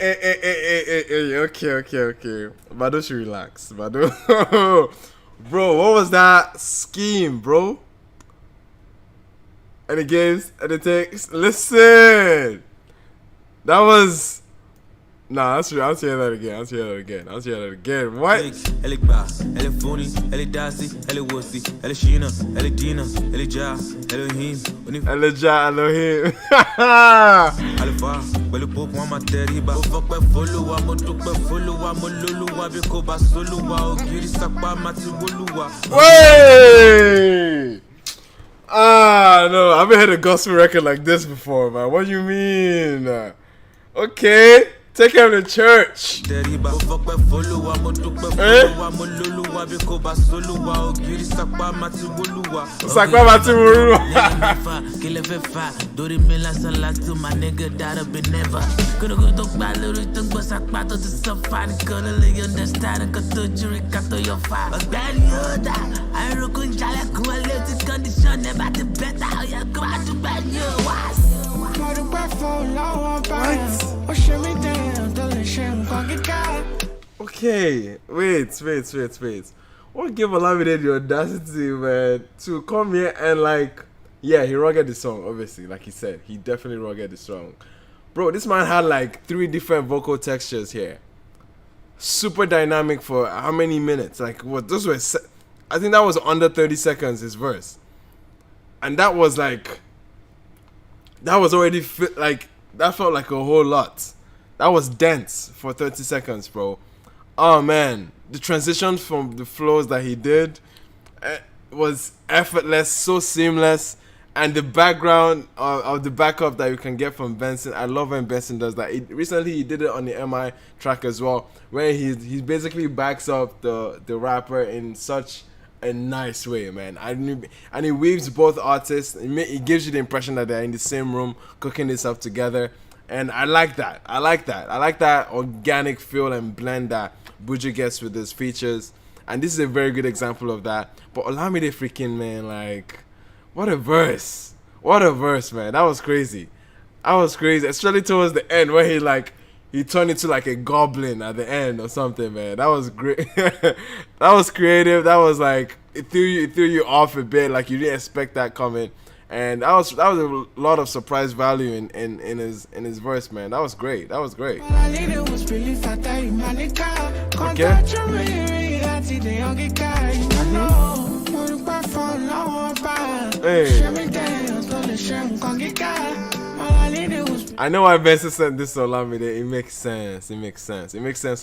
okay. Badu should relax. Badu. Bro, what was that scheme, bro? And it gives, and it takes. Listen! That was. Nah, that's true. I'll hear that again. What? Elle bass, elle funny, elle dassy, elle wussy, elle shina, elle dina, elle ja, Elohim, elle ja, Elohim. Alpha, belle pop, mama terriba, fuck by follow, I'm a took by follow, I'm a lulu, I be go by solo, wow, beauty sakpa, mati woluwa. Wait! No, I haven't heard a gospel record like this before, man. What do you mean? Okay. Take him to church. Okay, wait. What gave Olamide the audacity, man, to come here and like Yeah, he rugged the song, obviously, like he said. He definitely rugged the song. Bro, this man had like 3 different vocal textures here. Super dynamic for how many minutes? Like, what? Those were, I think that was under 30 seconds, his verse. And that was like, that was already, like, that felt like a whole lot. That was dense for 30 seconds, bro. Oh, man. The transition from the flows that he did was effortless, so seamless. And the background of the backup that you can get from Benson, I love when Benson does that. Recently, he did it on the MI track as well, where he basically backs up the rapper in such a nice way, man. And he weaves both artists. It gives you the impression that they're in the same room cooking this up together. And I like that. I like that organic feel and blend that Buju gets with his features. And this is a very good example of that. But Olamide freaking, man, like, what a verse. What a verse, man. That was crazy. Especially towards the end where he turned into like a goblin at the end or something, man. That was great. That was creative. That was like, it threw you off a bit. Like, you didn't expect that coming. And that was a lot of surprise value in his verse, man. That was great. Okay. Hey. I know why Benson sent this to Olamide. It makes sense. It makes sense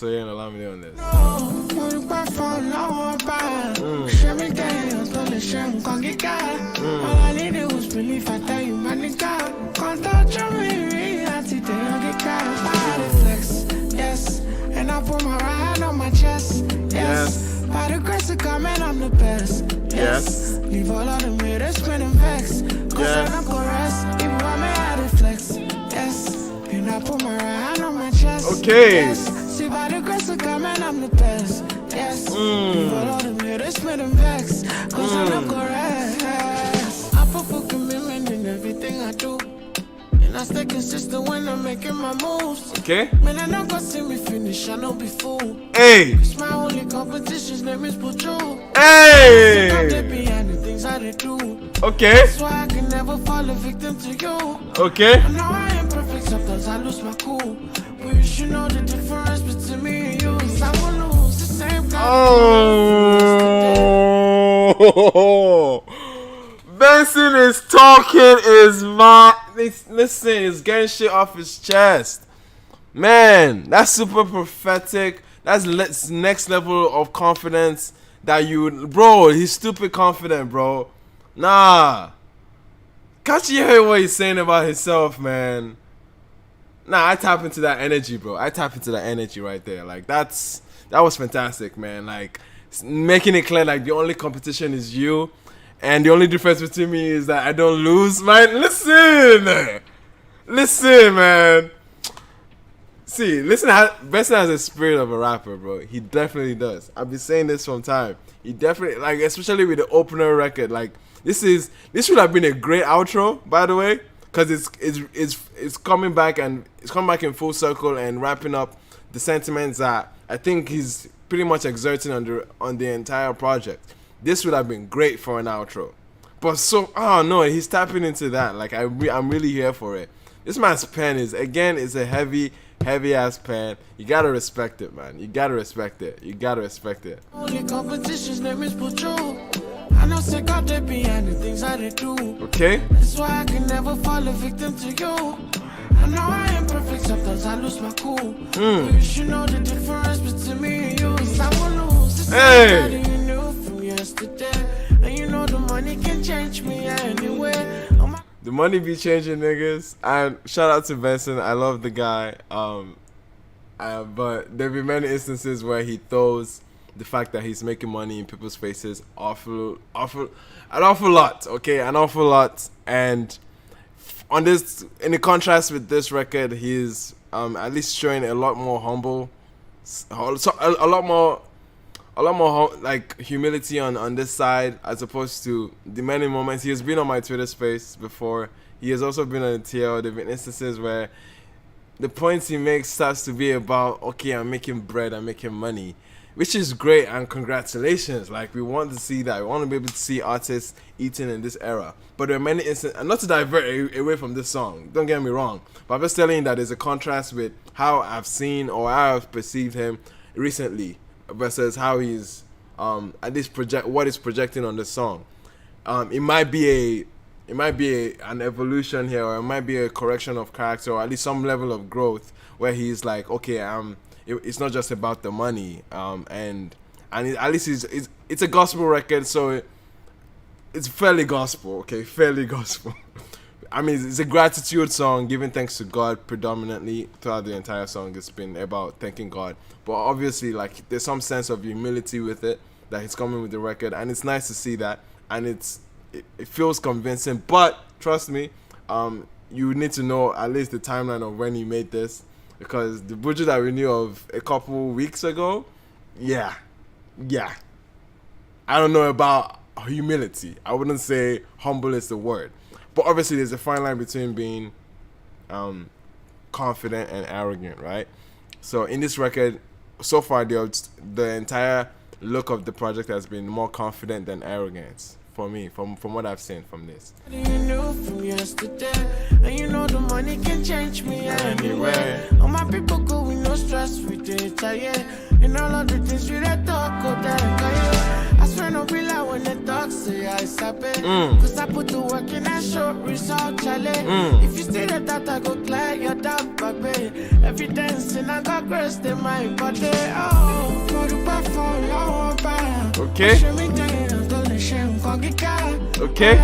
for hearing Olamide on this. Yes, and I put my right hand on my chest. Yes, by the grace of God, man, I'm the best. Yes, leave all of them haters spinning vex. Cause I'm not gonna rest, even when I had a flex. Yes, and I put my right hand on my chest. Okay. Yes, see by the grace of God, man, I'm the best. Yes, leave all of them haters spinning vex. Cause I'm not gonna rest. I put full commitment in everything I do. And I stay consistent when I'm making my moves. Okay. Man, I not gonna see me finish, I know be fool. Hey. Cause my only competition's name is Buju. Hey. I'm dead behind the things I did do. Okay. That's why I can never fall a victim to you. Okay. I know I am perfect, sometimes I lose my cool. But you should know the difference between me and you. Cause I won't lose the same kind Oh. Benson is talking his mind. Listen, he's getting shit off his chest. Man, that's super prophetic. That's next level of confidence that bro, he's stupid confident, bro. Nah. Can't you hear what he's saying about himself, man? Nah, I tap into that energy, bro. I tap into that energy right there. Like, that was fantastic, man. Like, making it clear, like, the only competition is you. And the only difference between me is that I don't lose. Man, listen, man. See, Benson has a spirit of a rapper, bro. He definitely does. I've been saying this from time. He definitely, like, especially with the opener record, like, this would have been a great outro, by the way, because it's coming back and it's coming back in full circle and wrapping up the sentiments that I think he's pretty much exerting on the entire project. This would have been great for an outro. But oh no, he's tapping into that. Like, I'm really here for it. This man's pen is a heavy ass pen. You gotta respect it, man. You gotta respect it. Only competition's name is Buju. I know say God they behind the things I they do. Okay. That's why I can never fall a victim to you. I know I am perfect, sometimes I lose my cool. But you should know the difference between me and you. Cause I won't lose the same that you knew from yesterday. And you know the money can change me anyway. The money be changing niggas. And shout out to Benson. I love the guy. But there be many instances where he throws the fact that he's making money in people's faces an awful lot. Okay, an awful lot. And on this, in the contrast with this record, he's at least showing a lot more humble, a lot more like humility on this side, as opposed to the many moments he has been on my Twitter space before. He has also been on the TL. There've been instances where the points he makes starts to be about, okay, I'm making bread, I'm making money. which is great, and congratulations. Like, we want to see that. We want to be able to see artists eating in this era. But there are many instances, and not to divert away from this song, don't get me wrong, but I'm just telling you that there's a contrast with how I've seen or how I've perceived him recently versus how he's at least what is projecting on the song. It might be an evolution here, or it might be a correction of character, or at least some level of growth where he's like, okay, it's not just about the money, and at least it's a gospel record, so it's fairly gospel, okay, fairly gospel. I mean, it's a gratitude song, giving thanks to God predominantly. Throughout the entire song, it's been about thanking God, but obviously, like, there's some sense of humility with it that he's coming with the record, and it's nice to see that, and it feels convincing. But trust me, you need to know at least the timeline of when he made this, because the Buju that we knew of a couple weeks ago, yeah, I don't know about humility. I wouldn't say humble is the word, but obviously there's a fine line between being confident and arrogant, right? So in this record, so far the entire look of the project has been more confident than arrogance for me, from what I've seen from this. You knew from yesterday, and you know the money can change me anywhere. All my people go with no stress, we did tired. And all of the things we let talk, go down, I swear no be lie when they talk, say I sabi. Cause I put the work in that short result, Charlie. If you stay that I go clear your doubt, baby. Evidence and I got grace, they might body. Oh, for the platform, I want back. Okay. Okay.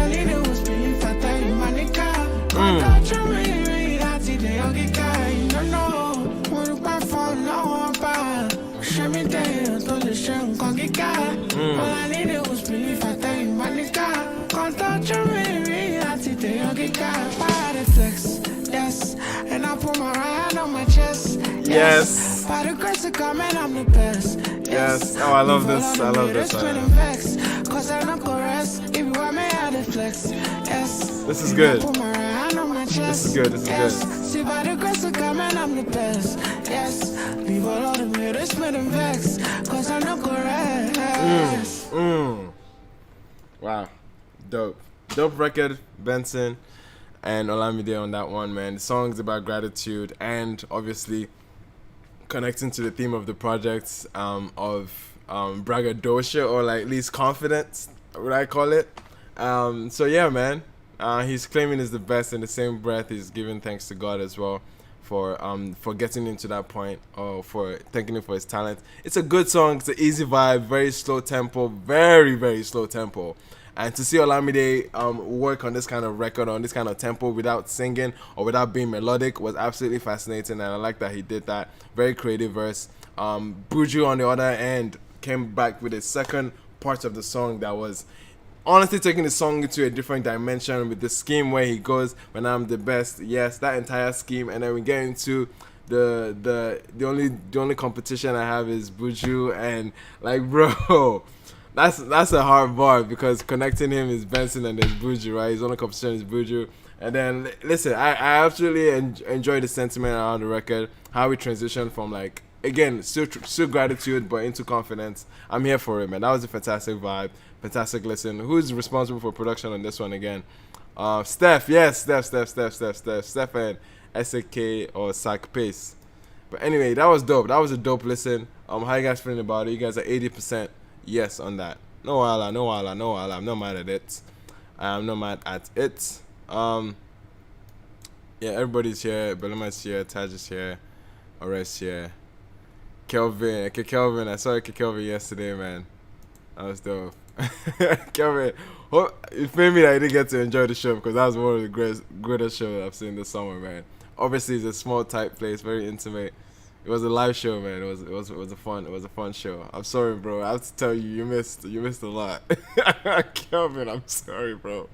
And I put my hand on my chest. Yes. By the grace of God, man, I'm the best. Yes. Oh, I love this. I love this. Cause I don't go rest. If you want me, I deflex. Yes. This is good. This is good. This is good. See, by the grace of God, man, I'm the best. Yes. People all the way, they split and vex. Cause I don't go rest. Wow. Dope record, Benson and Olamide on that one, man. The song's about gratitude and obviously connecting to the theme of the project of braggadocio, or like at least confidence, would I call it. So yeah, man, he's claiming he's the best. In the same breath, he's giving thanks to God as well for getting him to that point, or for thanking him for his talent. It's a good song. It's an easy vibe, very slow tempo, very, very slow tempo. And to see Olamide work on this kind of record, on this kind of tempo, without singing or without being melodic, was absolutely fascinating. And I like that he did that. Very creative verse. Buju, on the other end, came back with a second part of the song that was honestly taking the song into a different dimension, with the scheme where he goes, when I'm the best. Yes, that entire scheme. And then we get into the only competition I have is Buju, and like, bro, That's a hard bar, because connecting him is Benson and there's Buju, right? His only competition is Buju. And then, listen, I absolutely enjoy the sentiment around the record, how we transition from, like, again, still gratitude, but into confidence. I'm here for it, man. That was a fantastic vibe, fantastic listen. Who's responsible for production on this one again? Steph, yes, Steph and SAK or Sack Pace. But anyway, that was dope. That was a dope listen. How you guys feeling about it? You guys are 80%. Yes on that. No wala. I'm not mad at it. I'm not mad at it. Yeah, everybody's here. Belema's here. Taj is here. Ores here. Kelvin. Okay, Kelvin. I saw Kelvin yesterday, man. That was dope. Kelvin, it made me that I didn't get to enjoy the show, because that was one of the greatest shows I've seen this summer, man. Obviously, it's a small, tight place, very intimate. It was a live show, man. It was a fun show. I'm sorry, bro. I have to tell you, you missed a lot. Kelvin, I'm sorry, bro.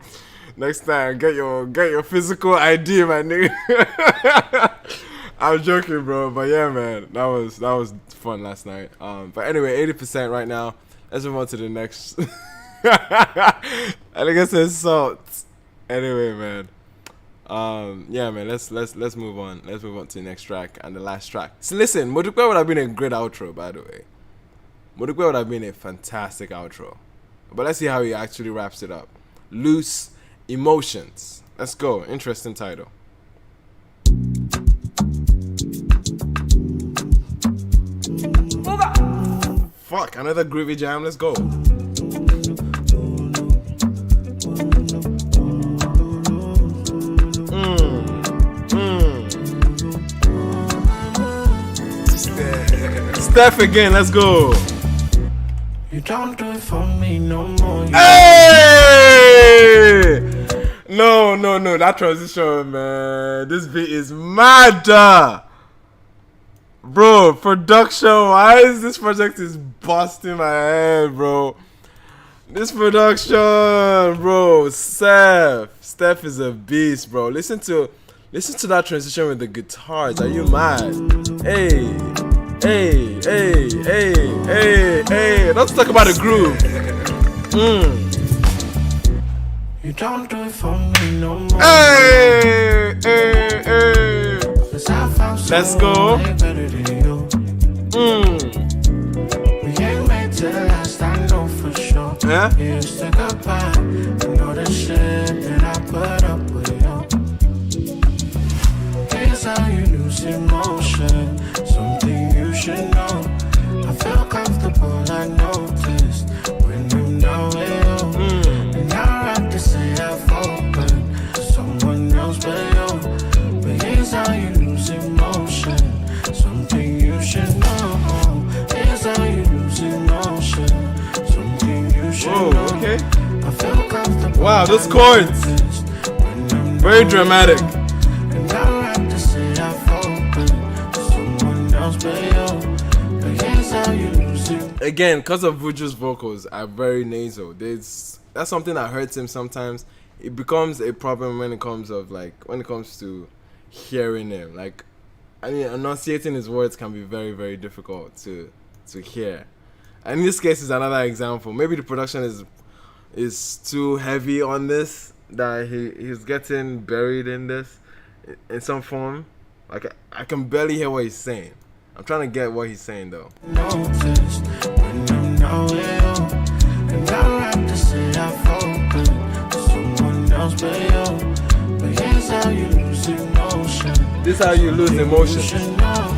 Next time, get your physical ID, my nigga. I'm joking, bro. But yeah, man, that was fun last night. But anyway, 80% right now. Let's move on to the next. I think I said salt. Anyway, man. Yeah, man, let's move on. Let's move on to the next track and the last track. So listen, Modupe would have been a great outro, by the way. Modukwe would have been a fantastic outro. But let's see how he actually wraps it up. Loose Emotions. Let's go. Interesting title. Fuck, another groovy jam. Let's go. Steph again, let's go. You don't do it for me no more. Hey! No, that transition, man. This beat is mad. Bro, production, why is this project is busting my head, bro? This production, bro. Steph is a beast, bro. Listen to that transition with the guitars. Are you mad? Hey. Let's talk about the groove. You don't do it for me no more. Hey. Let's go. We ain't made to last, I know for sure. Yeah? Here's the goodbye. You know the shit that I put up with you. Here's how you lose emotion. Something you should know. I feel comfortable, I noticed when you know it. And now I have to say I've opened to someone else but you. But here's how you lose emotion. Something you should know. Here's how you lose emotion. Something you should know. Okay. I feel comfortable. Wow, those chords. Very dramatic. And now I have to say I've opened to someone else but you. But here's how you lose it. Again, because of Buju's vocals are very nasal. That's something that hurts him sometimes. It becomes a problem when it comes to hearing him. Like, I mean, enunciating his words can be very, very difficult to hear. And in this case is another example. Maybe the production is too heavy on this, that he's getting buried in this in some form. Like, I can barely hear what he's saying. I'm trying to get what he's saying though. Noticed when you know it. And now I have to say I've opened to someone else but you. But here's how you lose emotion. This is how you lose emotion. You should know.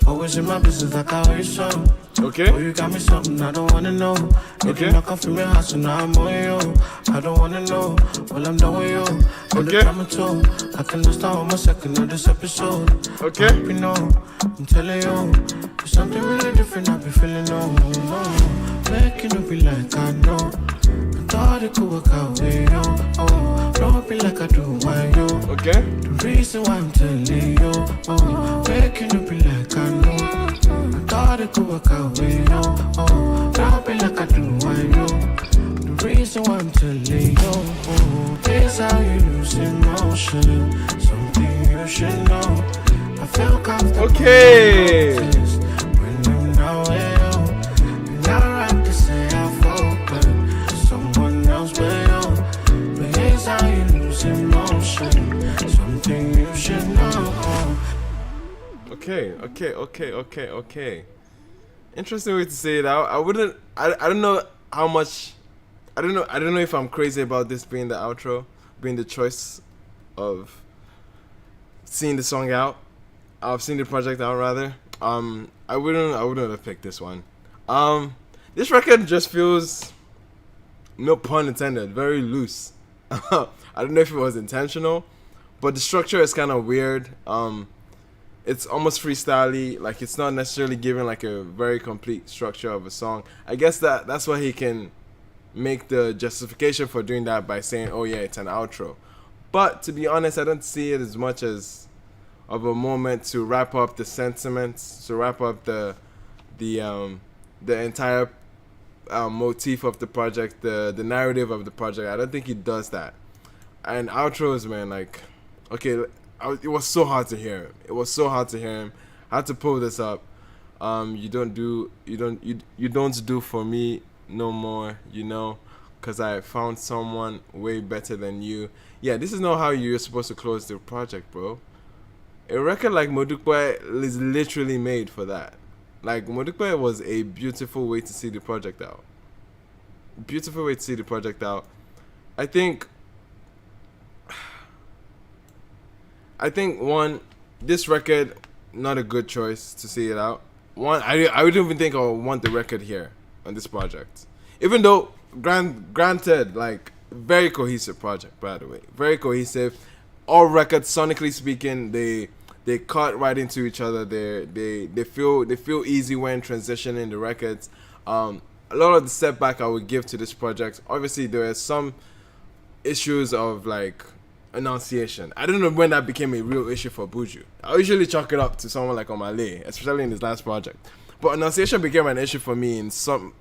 Always in my business like I always some. Okay. Oh, you got me something I don't wanna know. Okay. You knock off from your house and now I'm on you. I don't wanna know. Well, I'm done with you. Okay. I'm told I cannot start on my second of this episode. Okay. I hope you know. I'm telling you, there's something really different I be feeling. No. Making it be like I know. I thought it could work out with you. Oh, don't be like I do why you. Okay. The reason why I'm telling you, oh, making it be like I know. I thought it could work out with you, oh, don't be like I do why you. The reason why I'm telling you, oh, is how you lose emotion. Something you should know. I feel comfortable. Okay. When you know it, and now I have to say I've opened to someone else but you. But here's how you lose emotion. Something you should know. Okay. Interesting way to say it. I don't know how much. I don't know if I'm crazy about this being the outro, being the choice of seeing the song out. I've seen the project out rather. I wouldn't have picked this one. This record just feels, no pun intended, very loose. I don't know if it was intentional, but the structure is kind of weird. It's almost freestyle-y, like it's not necessarily giving like a very complete structure of a song. I guess that's why he can make the justification for doing that by saying, oh yeah, it's an outro. But to be honest, I don't see it as much as of a moment to wrap up the sentiments, to wrap up the entire motif of the project, the narrative of the project. I don't think he does that. And outros, man, like, okay, it was so hard to hear him. It was so hard to hear him. I had to pull this up. You don't do for me no more, you know, because I found someone way better than you. Yeah, this is not how you're supposed to close the project, bro. A record like Modukwe is literally made for that. Like, Modukwe was a beautiful way to see the project out. Beautiful way to see the project out. I think one, this record, not a good choice to see it out. One, I wouldn't even think I would want the record here on this project. Even though, granted, like, very cohesive project, by the way. Very cohesive. All records, sonically speaking, they cut right into each other. They feel easy when transitioning the records. A lot of the setback I would give to this project, obviously there are some issues of like enunciation. I don't know when that became a real issue for Buju. I usually chalk it up to someone like Olamide, especially in his last project. But enunciation became an issue for me in some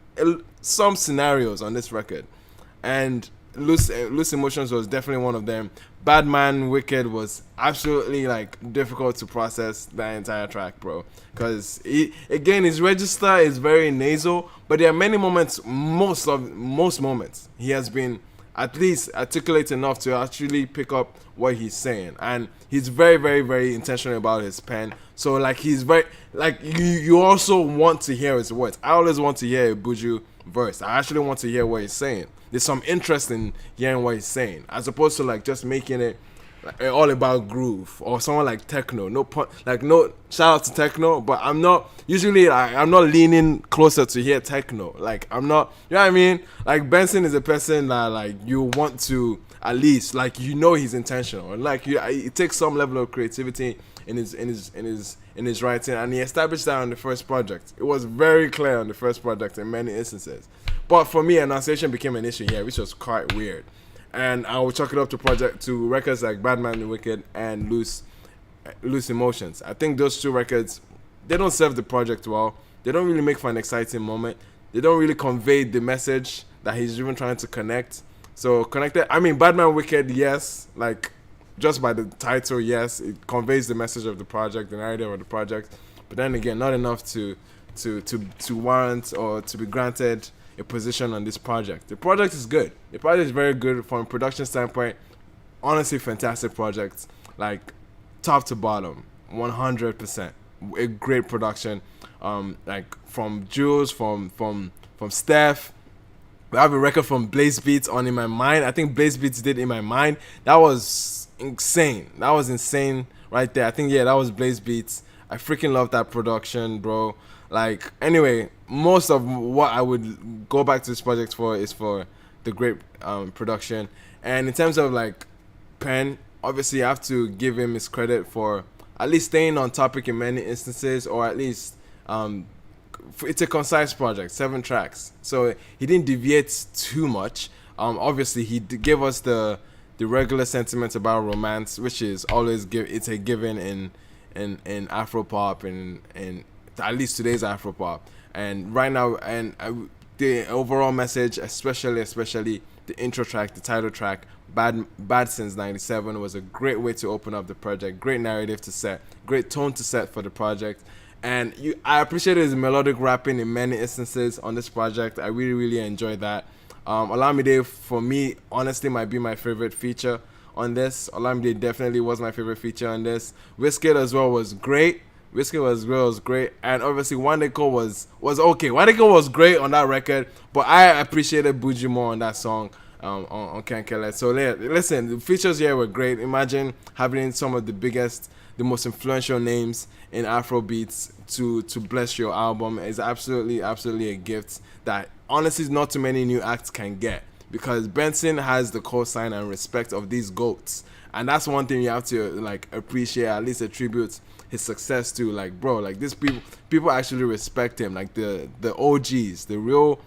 scenarios on this record, and Loose Emotions was definitely one of them. Badman, Wicket was absolutely like difficult to process that entire track, bro. Because his register is very nasal, but there are many moments, most moments, he has been at least articulate enough to actually pick up what he's saying, and he's very, very, very intentional about his pen. So like he's very like you also want to hear his words. I always want to hear a Buju verse. I actually want to hear what he's saying. There's some interest in hearing what he's saying, as opposed to like just making it like all about groove, or someone like Techno. No shout out to Techno, but I'm not leaning closer to hear Techno. Like I'm not, you know what I mean? Like Benson is a person that like you want to at least like, you know, he's intentional, and like it takes some level of creativity in his writing, and he established that on the first project. It was very clear on the first project in many instances. But for me, enunciation became an issue here, which was quite weird. And I would chalk it up to records like Badman and Wicked and Loose Emotions. I think those two records, they don't serve the project well. They don't really make for an exciting moment. They don't really convey the message that he's even trying to connect. So Badman Wicked, yes, like just by the title, yes, it conveys the message of the project, the narrative of the project. But then again, not enough to warrant or to be granted a position on this project. The project is good. The project is very good from a production standpoint. Honestly, fantastic project. Like top to bottom, 100%. A great production. Like from Jules, from Steph. We have a record from Blaze Beats on In My Mind. I think Blaze Beats did In My Mind. That was insane. That was insane right there. I think, yeah, that was Blaze Beats. I freaking love that production, bro. Like, anyway, most of what I would go back to this project for is for the great production. And in terms of, like, pen, obviously I have to give him his credit for at least staying on topic in many instances, or at least it's a concise project, 7 tracks. So he didn't deviate too much. Obviously, he gave us the regular sentiments about romance, which is always it's a given in Afropop and at least today's Afropop. And right now, the overall message, especially the intro track, the title track, Bad Since 97, was a great way to open up the project. Great narrative to set, great tone to set for the project. And I appreciated his melodic rapping in many instances on this project. I really, really enjoyed that. Olamide, for me, honestly, might be my favorite feature on this. Olamide definitely was my favorite feature on this. Wicket as well was great. Wicket was great. And obviously, Wandeko was okay. Wandeko was great on that record, but I appreciated Buju more on that song. On Keller. So listen, the features here were great. Imagine having some of the biggest, the most influential names in Afrobeats to bless your album. Is absolutely a gift that honestly not too many new acts can get, because Benson has the cosign and respect of these GOATs, and that's one thing you have to like appreciate, at least attribute his success to. Like, bro, like these people actually respect him. Like the OGs, the real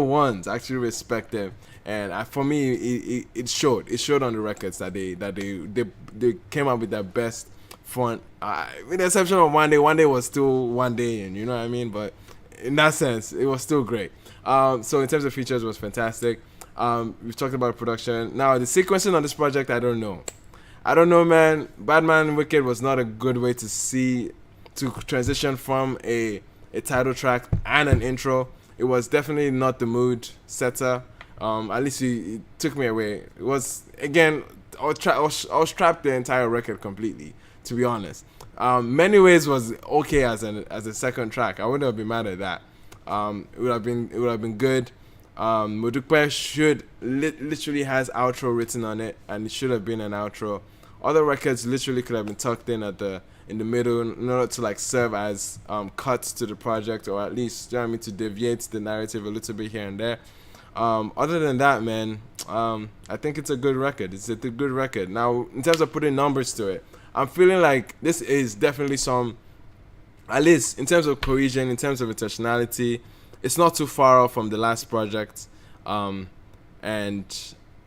ones actually respect him. And for me, it showed on the records that they came up with their best front, with the exception of One Day was still One Day, and you know what I mean. But in that sense, it was still great. So in terms of features, it was fantastic. We've talked about production. Now the sequencing on this project, I don't know. I don't know, man. Badman Wicket was not a good way to transition from a title track and an intro. It was definitely not the mood setter. At least it took me away. It was, again, I was trapped the entire record completely, to be honest. Many ways was okay as a second track. I wouldn't have been mad at that. It would have been good. Modukpe should literally has outro written on it, and it should have been an outro. Other records literally could have been tucked in in the middle in order to like serve as cuts to the project, or at least, you know what I mean, to deviate the narrative a little bit here and there. Other than that, man, I think it's a good record. It's a good record. Now, in terms of putting numbers to it, I'm feeling like this is definitely at least in terms of cohesion, in terms of intentionality, it's not too far off from the last project. And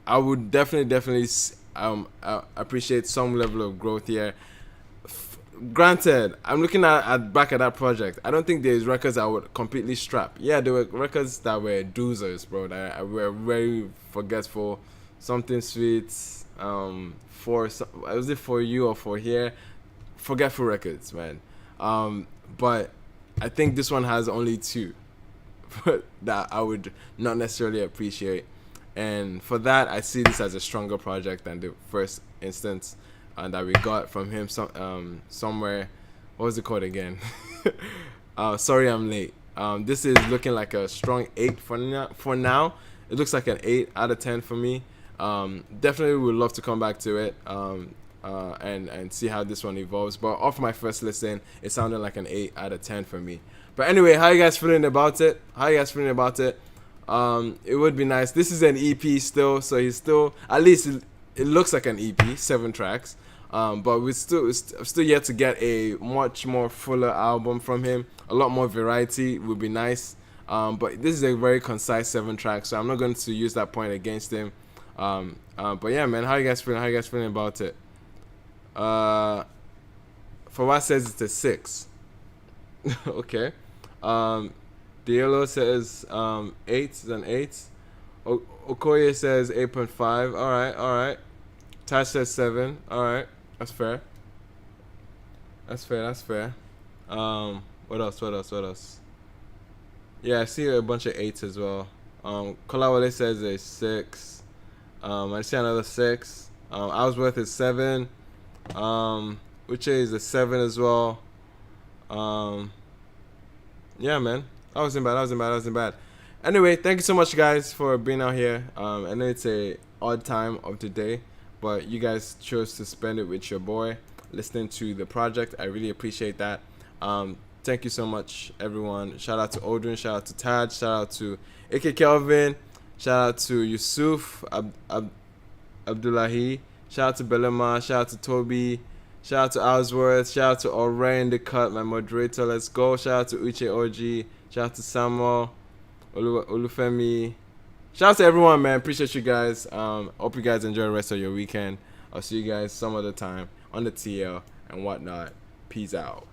I would definitely appreciate some level of growth here. Granted, I'm looking back at that project. I don't think there's records I would completely strap. Yeah, there were records that were doozers, bro. That were very forgetful. Something Sweet. Was it For You or For Here? Forgetful records, man. But I think this one has only 2 that I would not necessarily appreciate. And for that, I see this as a stronger project than the first instance that we got from him somewhere. What was it called again? Sorry I'm Late. This is looking like a strong 8 for now. It looks like an 8 out of 10 for me. Definitely would love to come back to it and see how this one evolves. But off my first listen, it sounded like an 8 out of 10 for me. But anyway, how you guys feeling about it? It would be nice. This is an EP still, so he's still, at least it looks like an EP, 7 tracks. But we're still yet to get a much more fuller album from him. A lot more variety would be nice. But this is a very concise 7 tracks, so I'm not going to use that point against him. But yeah, man, how you guys feeling about it? For what says it's a 6. Okay. Diallo says 8 is an 8. Okoye says 8.5. All right. Tash says 7. All right, that's fair. What else? Yeah, I see a bunch of 8s as well. Kolawole says a 6. I see another 6. Ellsworth is 7. Uche is a 7 as well. Yeah, man. That wasn't bad. Anyway, thank you so much, guys, for being out here. I know it's a odd time of the day, but you guys chose to spend it with your boy, listening to the project. I really appreciate that. Thank you so much, everyone. Shout out to Odrin, shout out to Taj, shout out to AK Kelvin, shout out to Yusuf Abdullahi, shout out to Belema, shout out to Toby, shout out to Ellsworth, shout out to Oray in the cut, my moderator. Let's go. Shout out to Uche OG, shout out to Samuel, Olufemi. Shout out to everyone, man. Appreciate you guys. Hope you guys enjoy the rest of your weekend. I'll see you guys some other time on the TL and whatnot. Peace out.